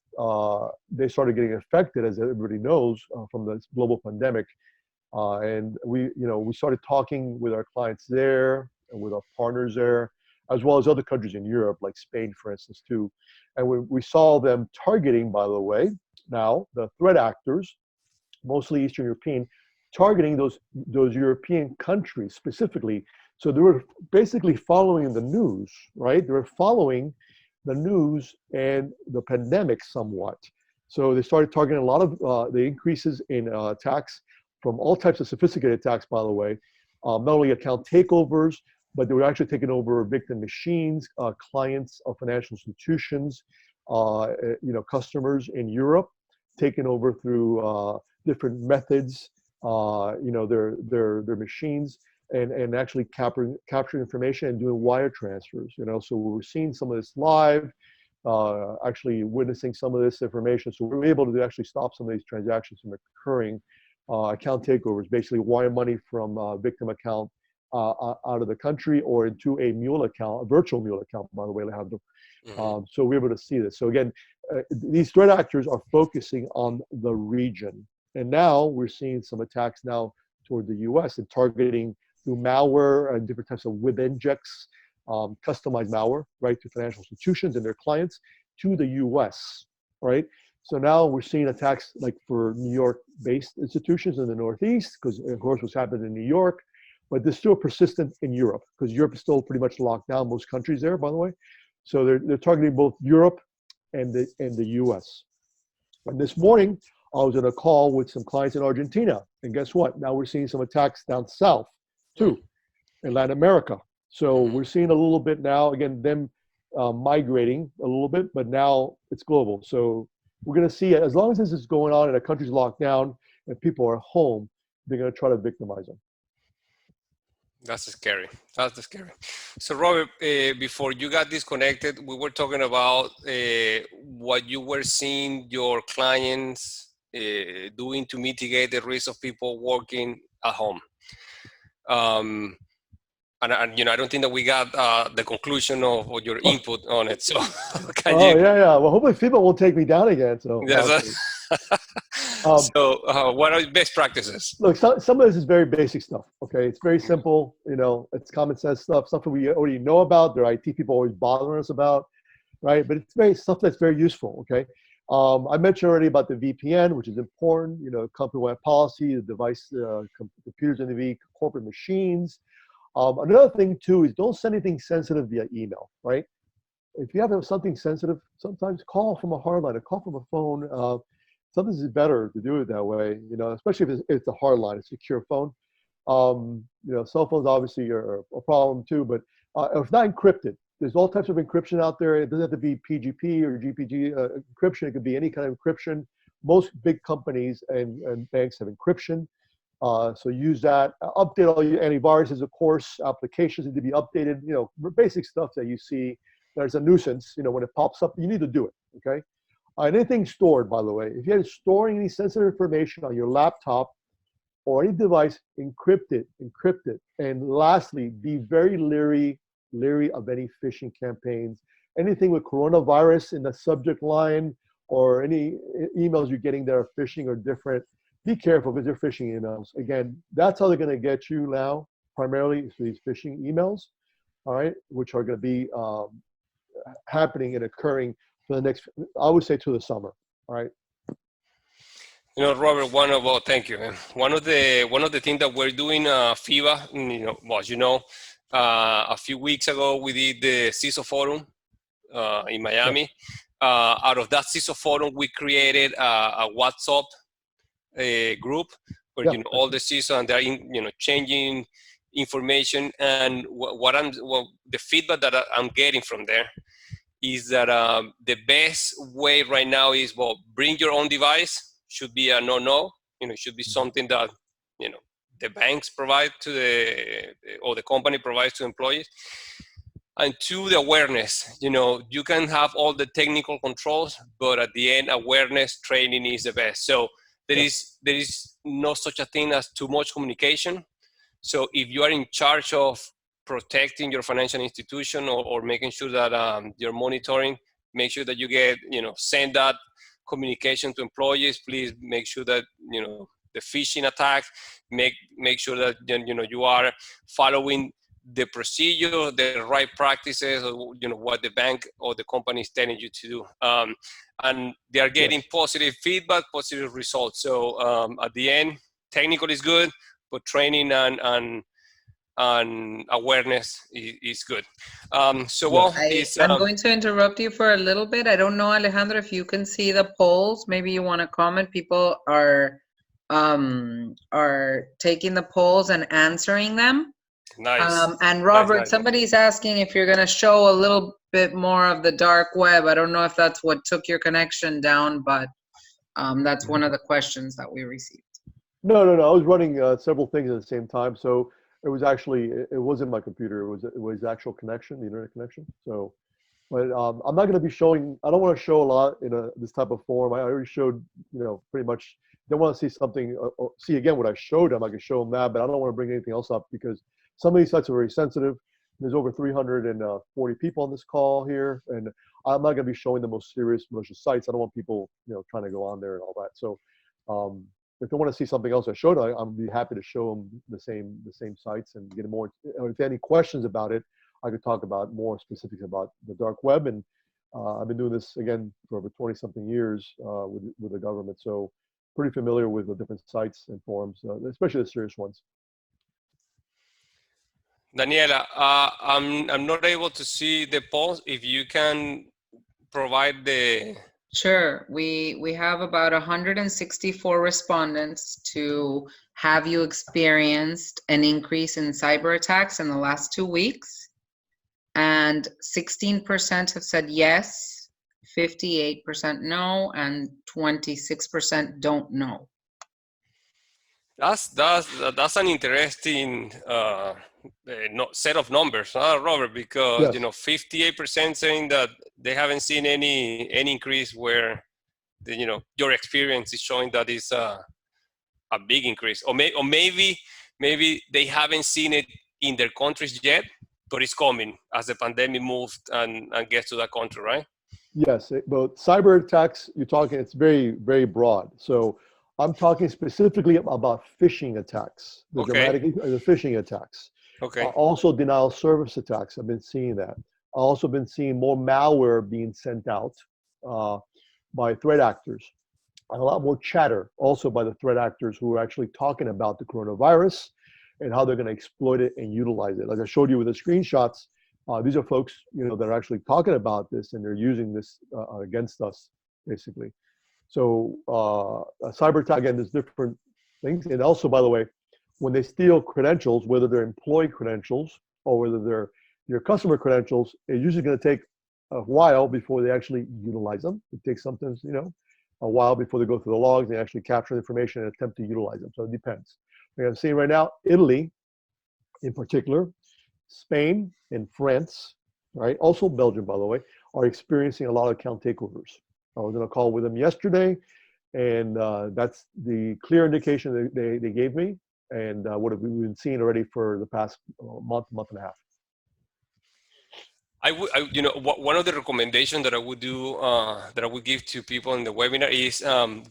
they started getting affected, as everybody knows, from this global pandemic. And we started talking with our clients there and with our partners there, as well as other countries in Europe, like Spain, for instance, too. And we saw them targeting, by the way, now the threat actors, mostly Eastern European, targeting those European countries specifically. So they were basically following the news, right? They were following the news and the pandemic somewhat. So they started targeting a lot of the increases in attacks from all types of sophisticated attacks, by the way, not only account takeovers, but they were actually taking over victim machines, clients of financial institutions, customers in Europe, taken over through different methods, their machines, and actually capturing information and doing wire transfers. So we're seeing some of this live, actually witnessing some of this information. So we were able to actually stop some of these transactions from occurring. Account takeovers, basically wire money from a victim account out of the country or into a mule account, a virtual mule account, by the way, Alejandro. So we're able to see this. So again, these threat actors are focusing on the region. And now we're seeing some attacks now toward the US and targeting through malware and different types of web injects, customized malware, right, to financial institutions and their clients to the US, right? So now we're seeing attacks like for New York-based institutions in the Northeast, because of course what's happened in New York, but they're still persistent in Europe, because Europe is still pretty much locked down, most countries there, by the way. So they're targeting both Europe and the US. And this morning, I was on a call with some clients in Argentina, and guess what? Now we're seeing some attacks down south too, in Latin America. So we're seeing a little bit now, again, them migrating a little bit, but now it's global. So we're going to see it. As long as this is going on and a country's locked down and people are home, they're going to try to victimize them. That's scary. That's scary. So Robert, before you got disconnected, we were talking about what you were seeing your clients doing to mitigate the risk of people working at home. and you know, I don't think that we got the conclusion of your input on it. So, can Oh, you? yeah. Well, hopefully FIBA won't take me down again. So, What are best practices? look, some of this is very basic stuff. Okay, it's very simple. You know, it's common sense stuff, something we already know about. Their IT people always bothering us about, right? But it's very stuff that's very useful. Okay, I mentioned already about the VPN, which is important. You know, company-wide policy, the device, computers in the corporate machines. Another thing too is don't send anything sensitive via email, right? If you have something sensitive, sometimes call from a hardline or call from a phone. Sometimes it's better to do it that way, you know, especially if it's a hardline, a secure phone. You know, cell phones obviously are a problem too, but if not encrypted, there's all types of encryption out there. It doesn't have to be PGP or GPG encryption. It could be any kind of encryption. Most big companies and banks have encryption. So use that. Update all your antiviruses, of course. Applications need to be updated. You know, basic stuff that you see. There's a nuisance. You know, when it pops up, you need to do it. Okay. Anything stored, by the way, if you're storing any sensitive information on your laptop or any device, encrypt it. And lastly, be very leery of any phishing campaigns. Anything with coronavirus in the subject line or any emails you're getting that are phishing or different, be careful because they're phishing emails. Again, that's how they're going to get you now, primarily through these phishing emails, all right, which are going to be happening and occurring for the next, I would say, to the summer. All right. You know, Robert, thank you, man. One of the things that we're doing, FIBA, you know, well, as you know, a few weeks ago we did the CISO forum in Miami. Out of that CISO forum, we created a WhatsApp group where you know all the CISO and they're you know changing information. And the feedback that I'm getting from there is that the best way right now is, well, bring your own device. Should be a no. You know, it should be something that, you know, the banks provide to or the company provides to employees. And two, the awareness. You know, you can have all the technical controls, but at the end, awareness training is the best. So there is no such a thing as too much communication. So if you are in charge of protecting your financial institution or making sure that you're monitoring, make sure that you get, you know, send that communication to employees. Please make sure that, you know, the phishing attacks, make sure that, you know, you are following the procedure, the right practices, or, you know, what the bank or the company is telling you to do. And they are getting positive feedback, positive results. So at the end, technical is good, but training and awareness is good. I'm going to interrupt you for a little bit. I don't know, Alejandro, if you can see the polls. Maybe you want to comment. People are taking the polls and answering them. Nice. And Robert, nice. Somebody's asking if you're going to show a little bit more of the dark web. I don't know if that's what took your connection down, but that's one of the questions that we received. No. I was running several things at the same time. So it was actually, it wasn't my computer. It was actual connection, the internet connection. So, but I'm not going to be showing, I don't want to show a lot in this type of form. I already showed, you know, pretty much, they want to see something, see again what I showed them. I can show them that, but I don't want to bring anything else up because some of these sites are very sensitive. There's over 340 people on this call here, and I'm not going to be showing the most serious malicious sites. I don't want people, you know, trying to go on there and all that. So if they want to see something else I showed, I'm be happy to show them the same sites and get more. If they have any questions about it, I could talk about more specifics about the dark web. And I've been doing this again for over 20-something years with the government, so pretty familiar with the different sites and forums, especially the serious ones. Daniela, I'm not able to see the polls. If you can provide the. Sure. We have about 164 respondents to have you experienced an increase in cyber attacks in the last 2 weeks. And 16% have said yes, 58% no, and 26% don't know. That's an interesting set of numbers, Robert, because you know 58% saying that they haven't seen any increase, where you know your experience is showing that it's a big increase, or maybe they haven't seen it in their countries yet, but it's coming as the pandemic moves and gets to that country, right? Yes, but cyber attacks, you're talking, it's very, very broad. So I'm talking specifically about phishing attacks, the Okay. the phishing attacks. Okay. Also denial of service attacks. I've been seeing that. I've also been seeing more malware being sent out by threat actors. And a lot more chatter also by the threat actors who are actually talking about the coronavirus and how they're going to exploit it and utilize it. Like I showed you with the screenshots, these are folks, that are actually talking about this and they're using this against us, basically. So a cyber attack, again, there's different things. And also, by the way, when they steal credentials, whether they're employee credentials or whether they're your customer credentials, it's usually going to take a while before they actually utilize them. It takes sometimes, a while before they go through the logs, they actually capture the information and attempt to utilize them. So it depends. I'm seeing right now, Italy in particular, Spain and France, right? Also Belgium, by the way, are experiencing a lot of account takeovers. I was on a call with them yesterday, and that's the clear indication that they gave me, and what we've been seeing already for the past month and a half. One of the recommendations that I would do, that I would give to people in the webinar is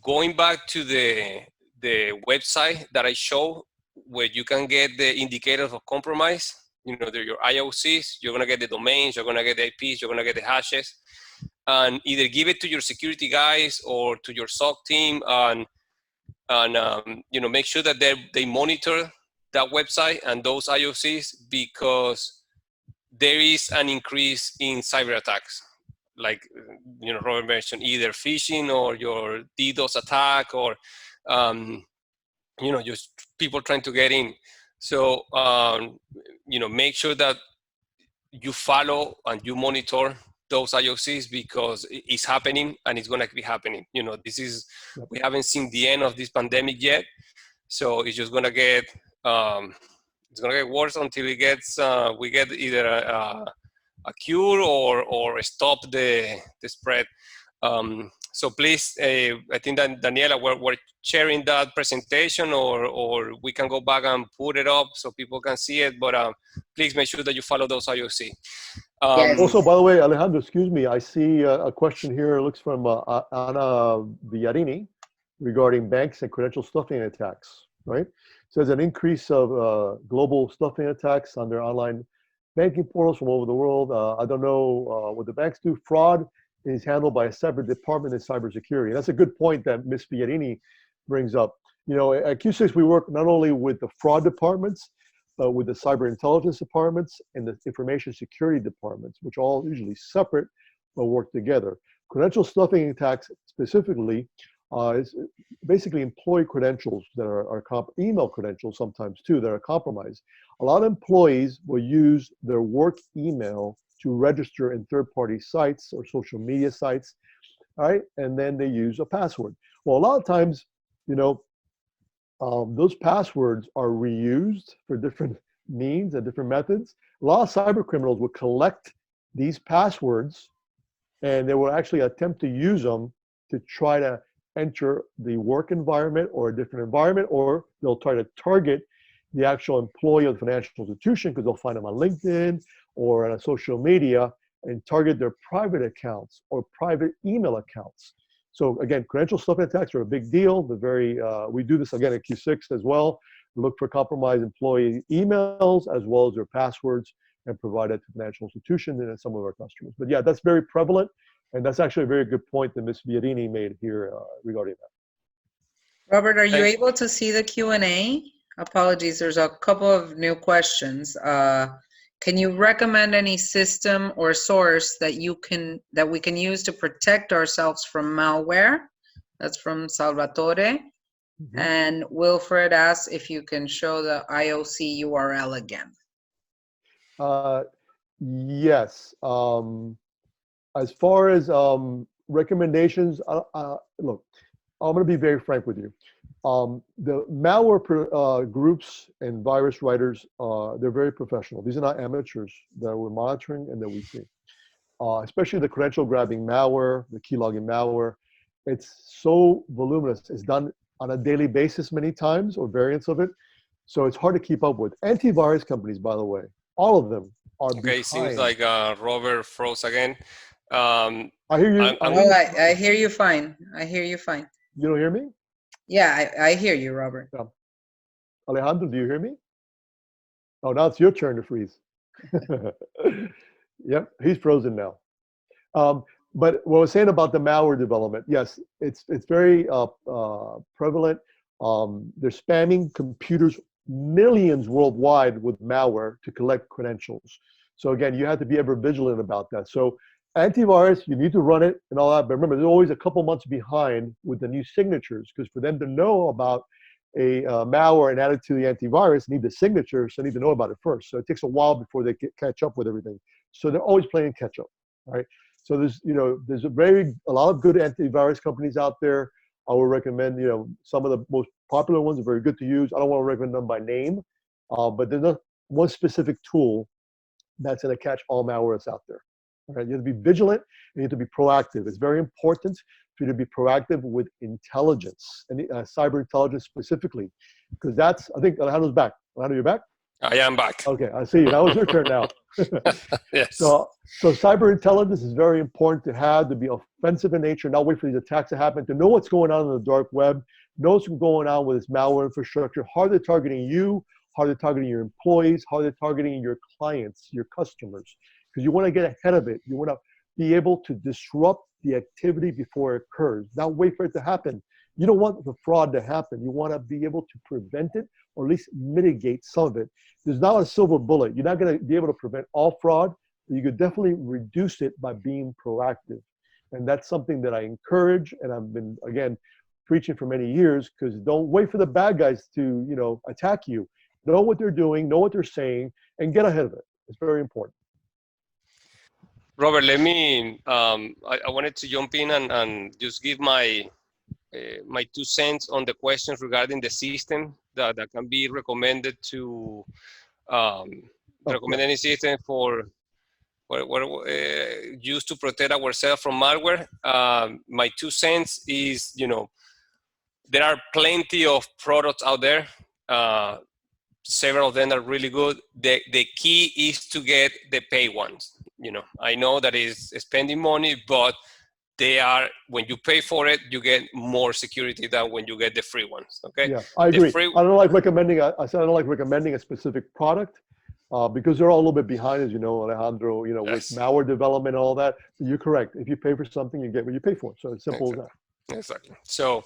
going back to the website that I show, where you can get the indicators of compromise. They're your IOCs. You're gonna get the domains. You're gonna get the IPs. You're gonna get the hashes, and either give it to your security guys or to your SOC team, and make sure that they monitor that website and those IOCs, because there is an increase in cyber attacks, like Robert mentioned, either phishing or your DDoS attack, or just people trying to get in. So make sure that you follow and you monitor those IOCs, because it's happening and it's going to be happening. We haven't seen the end of this pandemic yet, so it's just going to get it's going to get worse until we get either a cure or stop the spread. So please, I think that Daniela, we're sharing that presentation, or we can go back and put it up so people can see it, but please make sure that you follow those IOC. Yes. Also, by the way, Alejandro, excuse me, I see a question here. It looks from Ana Villarini regarding banks and credential stuffing attacks, right? It says an increase of global stuffing attacks on their online banking portals from over the world. I don't know what the banks do. Fraud is handled by a separate department in cybersecurity. That's a good point that Ms. Villarini brings up. At Q6, we work not only with the fraud departments, but with the cyber intelligence departments and the information security departments, which are all usually separate but work together. Credential stuffing attacks specifically is basically employee credentials that are email credentials sometimes too that are compromised. A lot of employees will use their work email to register in third-party sites or social media sites, all right? And then they use a password. Well, a lot of times, those passwords are reused for different means and different methods. A lot of cyber criminals will collect these passwords and they will actually attempt to use them to try to enter the work environment or a different environment, or they'll try to target the actual employee of the financial institution, because they'll find them on LinkedIn or on social media and target their private accounts or private email accounts. So again, credential stuffing attacks are a big deal. We do this again at Q6 as well. We look for compromised employee emails as well as their passwords and provide that to financial institutions and some of our customers. But yeah, that's very prevalent. And that's actually a very good point that Ms. Villarini made here regarding that. Robert, are you able to see the Q&A? Apologies, there's a couple of new questions. Can you recommend any system or source that we can use to protect ourselves from malware? That's from Salvatore. Mm-hmm. And Wilfred asks if you can show the IOC URL again. Yes. As far as recommendations, look, I'm going to be very frank with you. The malware groups and virus writers, they're very professional. These are not amateurs that we're monitoring and that we see. Especially the credential grabbing malware, the keylogging malware. It's so voluminous. It's done on a daily basis many times, or variants of it. So it's hard to keep up with. Antivirus companies, by the way, all of them are Okay, behind. seems like Robert froze again. I hear you. I hear you fine. I hear you fine. You don't hear me? Yeah, I hear you, Robert. Yeah. Alejandro, do you hear me? Oh, now it's your turn to freeze. Yep, he's frozen now. But what I was saying about the malware development, yes, it's very prevalent. They're spamming computers, millions worldwide, with malware to collect credentials. So again, you have to be ever vigilant about that. So antivirus, you need to run it and all that. But remember, they're always a couple months behind with the new signatures, because for them to know about a malware and add it to the antivirus, need the signature, so they need to know about it first. So it takes a while before they catch up with everything. So they're always playing catch up, right? So there's a lot of good antivirus companies out there. I would recommend, some of the most popular ones are very good to use. I don't want to recommend them by name, but there's not one specific tool that's going to catch all malware that's out there. Right? You have to be vigilant and you have to be proactive. It's very important for you to be proactive with intelligence and cyber intelligence specifically, because I think Alejandro's back. Alejandro, you're back? I am back. Okay, I see you. That was your turn now. Yes. So cyber intelligence is very important to have, to be offensive in nature, not wait for these attacks to happen, to know what's going on in the dark web, know what's going on with this malware infrastructure, how they're targeting you, how they're targeting your employees, how they're targeting your clients, your customers, because you want to get ahead of it. You want to be able to disrupt the activity before it occurs, not wait for it to happen. You don't want the fraud to happen. You want to be able to prevent it, or at least mitigate some of it. There's not a silver bullet. You're not going to be able to prevent all fraud, but you could definitely reduce it by being proactive. And that's something that I encourage, and I've been, again, preaching for many years, because don't wait for the bad guys to, attack you. Know what they're doing, know what they're saying, and get ahead of it. It's very important. Robert, let me, I wanted to jump in and just give my 2 cents on the questions regarding the system that can be recommended to recommend any system for used to protect ourselves from malware. My 2 cents is, there are plenty of products out there. Several of them are really good. The key is to get the pay ones. I know that is spending money, but they are, when you pay for it, you get more security than when you get the free ones. Okay. Yeah, I agree. I don't like recommending. I said I don't like recommending a specific product because they're all a little bit behind, as you know, Alejandro. Yes. With malware development and all that. But you're correct. If you pay for something, you get what you pay for. So it's simple as that. Exactly. So,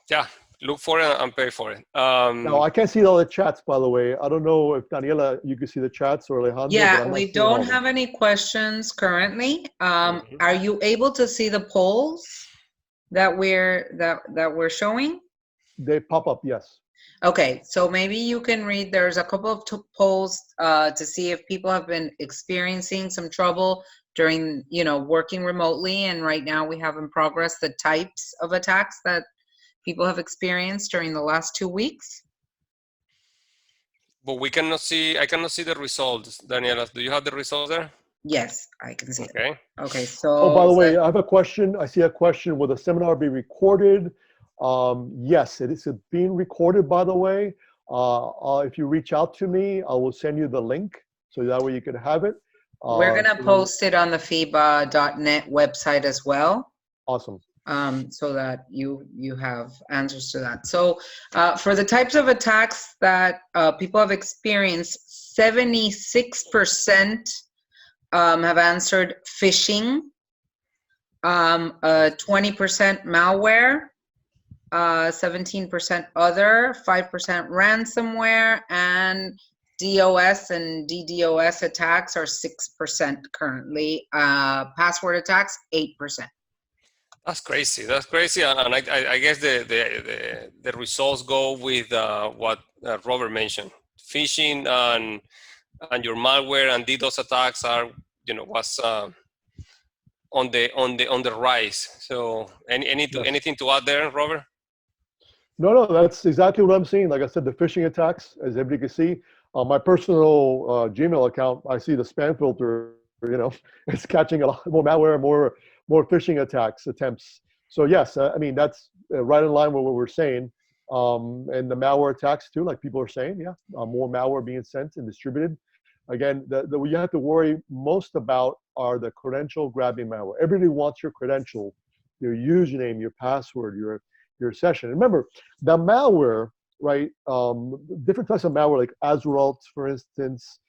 yeah, look for it and pay for it. Now I can't see all the chats, by the way. I don't know if Daniela, you can see the chats, or Alejandro. Yeah, we don't have any questions currently. Are you able to see the polls that we're showing? They pop up, yes. Okay, so maybe you can read. There's a couple of polls to see if people have been experiencing some trouble during, working remotely. And right now we have in progress the types of attacks that people have experienced during the last 2 weeks. But I cannot see the results. Daniela, do you have the results there? Yes, I can see it. Okay, so. Oh, by the way, I have a question. I see a question. Will the seminar be recorded? Yes, it is being recorded, by the way. If you reach out to me, I will send you the link, so that way you can have it. We're going to post it on the FIBA.net website as well. Awesome. So that you have answers to that. So for the types of attacks that people have experienced, 76% have answered phishing, 20% malware, 17% other, 5% ransomware, and DOS and DDoS attacks are 6% currently. Password attacks, 8%. That's crazy. That's crazy, and I guess the results go with what Robert mentioned. Phishing and your malware and DDoS attacks are, was on the rise. So anything to add there, Robert? No, that's exactly what I'm seeing. Like I said, the phishing attacks, as everybody can see, on my personal Gmail account, I see the spam filter. It's catching a lot more malware, more phishing attempts. So yes, I mean, that's right in line with what we're saying. And the malware attacks too, like people are saying, yeah, more malware being sent and distributed. Again, what you have to worry most about are the credential grabbing malware. Everybody wants your credential, your username, your password, your session. And remember, the malware, right? Different types of malware, like Azeralt, for instance,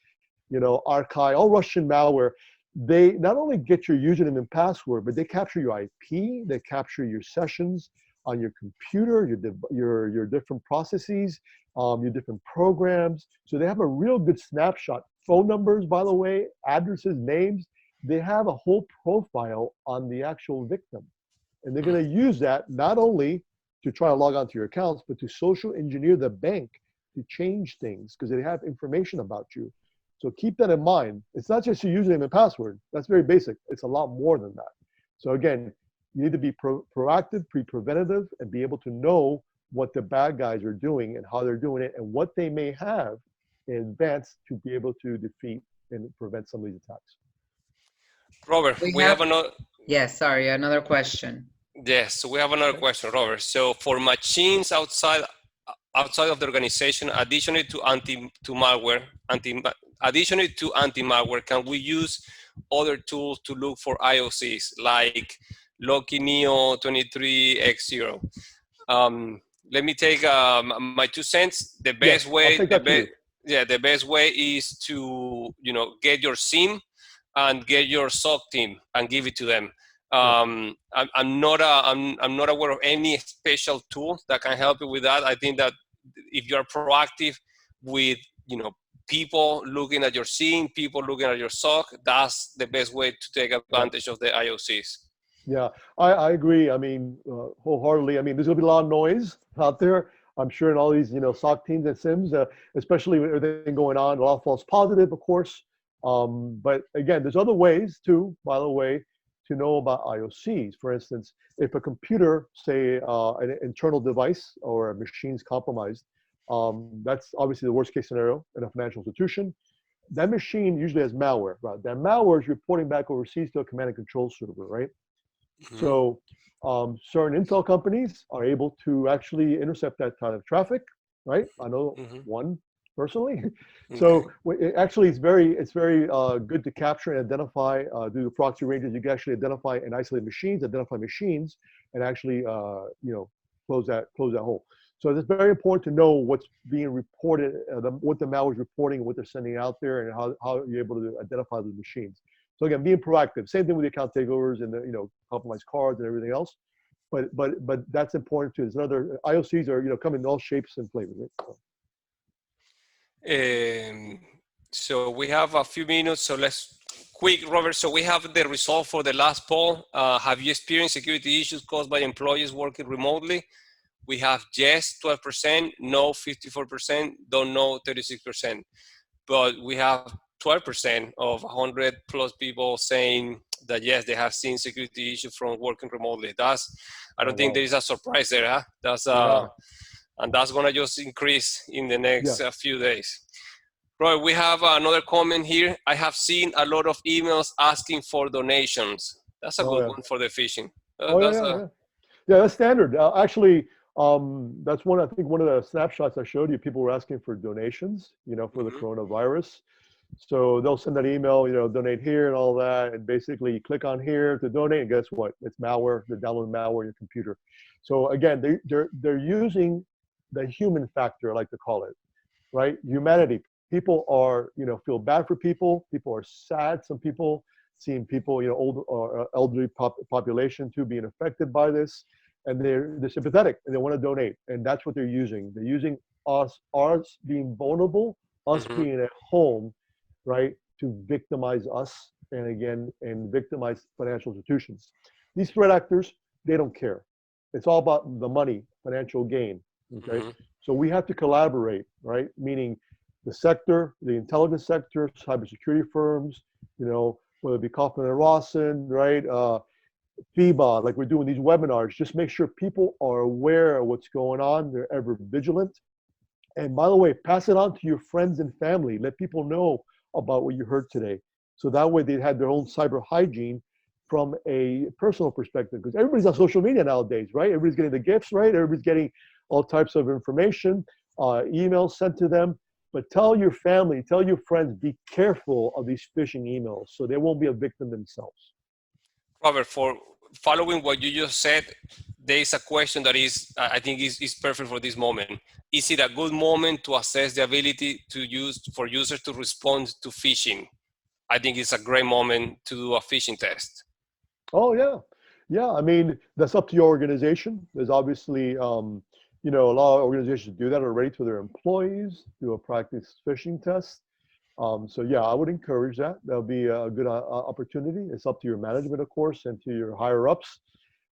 Archive, all Russian malware. They not only get your username and password, but they capture your IP, they capture your sessions on your computer, your different processes, your different programs. So they have a real good snapshot. Phone numbers, by the way, addresses, names. They have a whole profile on the actual victim. And they're going to use that not only to try to log onto your accounts, but to social engineer the bank to change things because they have information about you. So keep that in mind. It's not just your username and password. That's very basic. It's a lot more than that. So again, you need to be proactive, preventative, and be able to know what the bad guys are doing and how they're doing it and what they may have in advance to be able to defeat and prevent some of these attacks. Robert, we have another. Yes, sorry, another question. Yes, so we have another question, Robert. So for machines outside of the organization, additionally to anti-malware, can we use other tools to look for IOCs like Loki Neo 23X0? Let me take my 2 cents. The best way, the best way is to get your SIM and get your SOC team and give it to them. I'm not aware of any special tool that can help you with that. I think that if you are proactive with people looking at your SIM, people looking at your SOC, that's the best way to take advantage of the IOCs. Yeah, I agree. I mean, wholeheartedly. I mean, there's gonna be a lot of noise out there. I'm sure in all these, SOC teams and SIMs, especially with everything going on, a lot of false positive, of course. But again, there's other ways too, by the way, to know about IOCs. For instance, if a computer, say, an internal device or a machine's compromised, that's obviously the worst case scenario in a financial institution. That machine usually has malware, right? That malware is reporting back overseas to a command and control server, right? Mm-hmm. So certain intel companies are able to actually intercept that kind of traffic, right? I know one personally. So actually, it's very good to capture and identify. Do the proxy ranges, you can actually identify and isolate machines, and actually close that hole. So it's very important to know what's being reported, what the malware is reporting, and what they're sending out there, and how you're able to identify those machines. So again, being proactive. Same thing with the account takeovers and the compromised cards and everything else. But that's important too. There's another IOCs are come in all shapes and flavors. Right? So we have a few minutes. So let's quick, Robert. So we have the result for the last poll. Have you experienced security issues caused by employees working remotely? We have yes, 12%, no, 54%, don't know, 36%. But we have 12% of 100 plus people saying that yes, they have seen security issues from working remotely. I don't think there is a surprise there, huh? And that's gonna just increase in the next few days. Right, we have another comment here. I have seen a lot of emails asking for donations. That's a good one for the phishing. That's standard. Actually, that's I think one of the snapshots I showed you. People were asking for donations, for the coronavirus. So they'll send that email, donate here and all that, and basically you click on here to donate, and guess what? It's malware. They're downloading malware in your computer. So again, they're using the human factor, I like to call it, right? Humanity. People are, feel bad for people. People are sad. Some people seeing people, old or elderly population too being affected by this, and they're sympathetic and they want to donate, and that's what they're using. They're using us being vulnerable, us being at home, right, to victimize us and victimize financial institutions. These threat actors, they don't care. It's all about the money, financial gain. Okay, so we have to collaborate, right? Meaning the sector, the intelligence sector, cybersecurity firms, whether it be Kaufman and Rawson, right? FIBA, like we're doing these webinars, just make sure people are aware of what's going on. They're ever vigilant. And by the way, pass it on to your friends and family. Let people know about what you heard today. So that way they had their own cyber hygiene from a personal perspective, because everybody's on social media nowadays, right? Everybody's getting the gifts, right? Everybody's getting all types of information, emails sent to them. But tell your family, tell your friends, be careful of these phishing emails so they won't be a victim themselves. Robert, for following what you just said, there is a question that is, I think is perfect for this moment. Is it a good moment to assess the ability for users to respond to phishing? I think it's a great moment to do a phishing test. Oh, yeah. Yeah, I mean, that's up to your organization. There's obviously, you know, a lot of organizations do that already to their employees, do a practice phishing test. So yeah, I would encourage that. That'll be a good opportunity. It's up to your management, of course, and to your higher ups.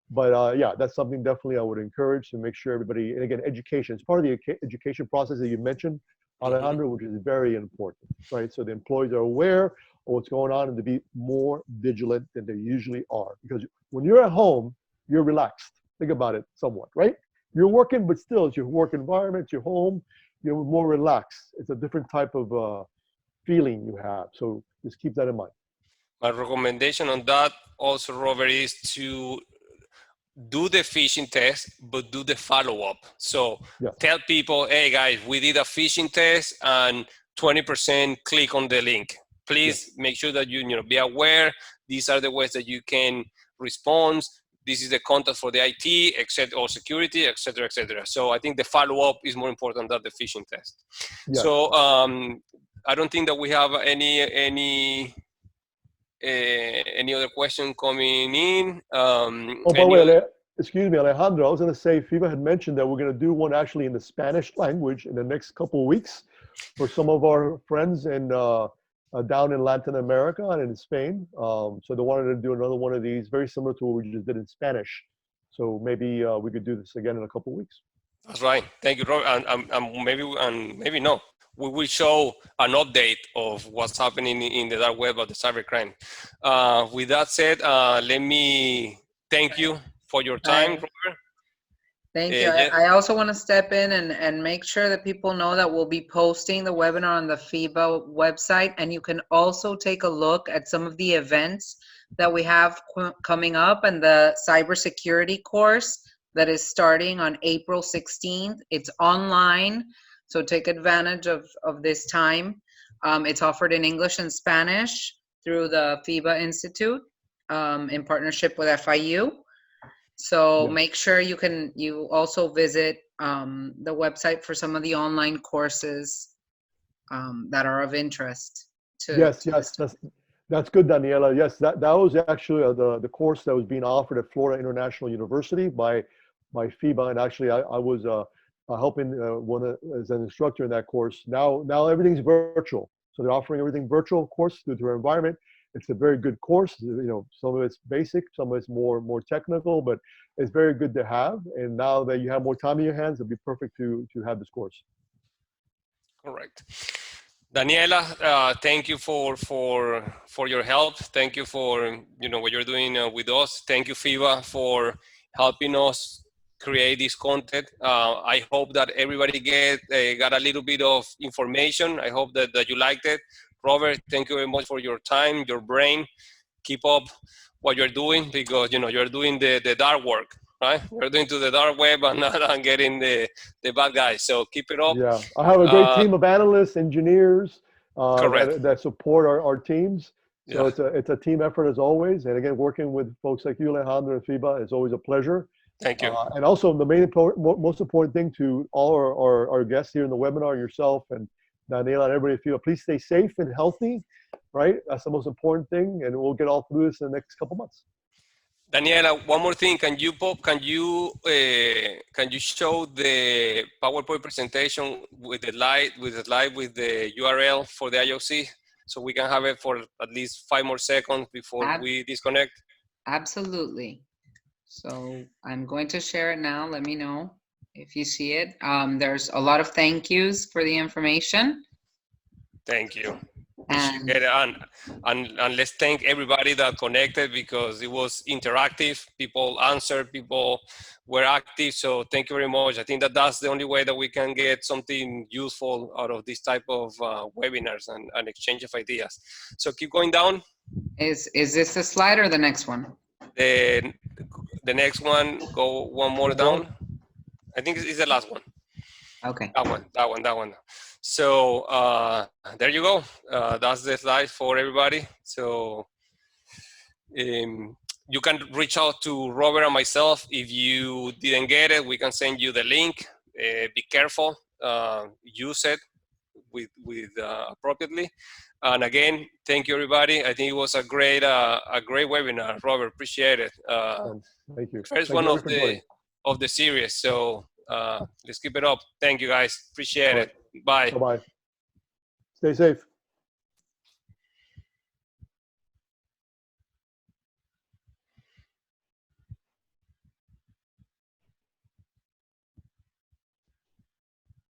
But yeah, that's something definitely I would encourage to make sure everybody, and again, education. It's part of the education process that you mentioned, Alejandro, which is very important, right? So the employees are aware of what's going on and to be more vigilant than they usually are. Because when you're at home, you're relaxed. Think about it somewhat, right? You're working, but still, it's your work environment, it's your home, you're more relaxed. It's a different type of feeling you have. So just keep that in mind. My recommendation on that also, Robert, is to do the phishing test, but do the follow-up. So Yes. tell people, hey guys, we did a phishing test and 20% click on the link. Please make sure that you be aware. These are the ways that you can respond. This is the contact for the IT, etc., or security, etc., etc. So I think the follow-up is more important than the phishing test. Yes. So I don't think that we have any other question coming in. Oh, by the way, excuse me, Alejandro, I was going to say, FIBA had mentioned that we're going to do one actually in the Spanish language in the next couple of weeks for some of our friends in, down in Latin America and in Spain. So they wanted to do another one of these, very similar to what we just did in Spanish. So maybe we could do this again in a couple of weeks. That's right. Thank you, Robert. And maybe no. We will show an update of what's happening in the dark web of the cybercrime. With that said, let me thank you for your time, Robert. Thank you. I also want to step in and make sure that people know that we'll be posting the webinar on the FIBA website, and you can also take a look at some of the events that we have coming up and the cybersecurity course that is starting on April 16th. It's online, so take advantage of this time. It's offered in English and Spanish through the FIBA Institute in partnership with FIU. So make sure you also visit the website for some of the online courses that are of interest to. Yes, that's good, Daniela. Yes, that was actually the course that was being offered at Florida International University by FIBA, and actually I was helping as an instructor in that course. Now everything's virtual, so they're offering everything virtual, of course, through their environment. It's a very good course. You know, some of it's basic, some of it's more technical, but it's very good to have. And now that you have more time in your hands, it'd be perfect to have this course. Correct. Daniela, thank you for your help. Thank you for what you're doing with us. Thank you, FIBA, for helping us create this content. I hope that everybody got a little bit of information. I hope that you liked it. Robert, thank you very much for your time, your brain. Keep up what you're doing, because you're doing the dark work, right? You're doing to the dark web and not getting the bad guys. So keep it up. Yeah, I have a great team of analysts, engineers that support our teams. So it's a team effort as always. And again, working with folks like you, Alejandro, and FIBA is always a pleasure. Thank you. And also the most important thing to all our guests here in the webinar, yourself and Daniela and everybody at FIBA, please stay safe and healthy, right? That's the most important thing, and we'll get all through this in the next couple months. Daniela, one more thing. Can you show the PowerPoint presentation with the URL for the IOC, so we can have it for at least 5 more seconds before we disconnect? Absolutely. So I'm going to share it now. Let me know if you see it. There's a lot of thank yous for the information. Thank you. And let's thank everybody that connected, because it was interactive. People answered, people were active. So thank you very much. I think that's the only way that we can get something useful out of this type of webinars and exchange of ideas. So keep going down. Is this the slide or the next one? The next one, go one more down. I think it's the last one. Okay. That one. So there you go. That's the slide for everybody. So you can reach out to Robert and myself. If you didn't get it, we can send you the link. Be careful. Use it with appropriately. And again, thank you, everybody. I think it was a great webinar. Robert, appreciate it. Thank you. First Thank one you of the series. So let's keep it up. Thank you, guys. Appreciate All right. it. Bye. Bye-bye. Stay safe.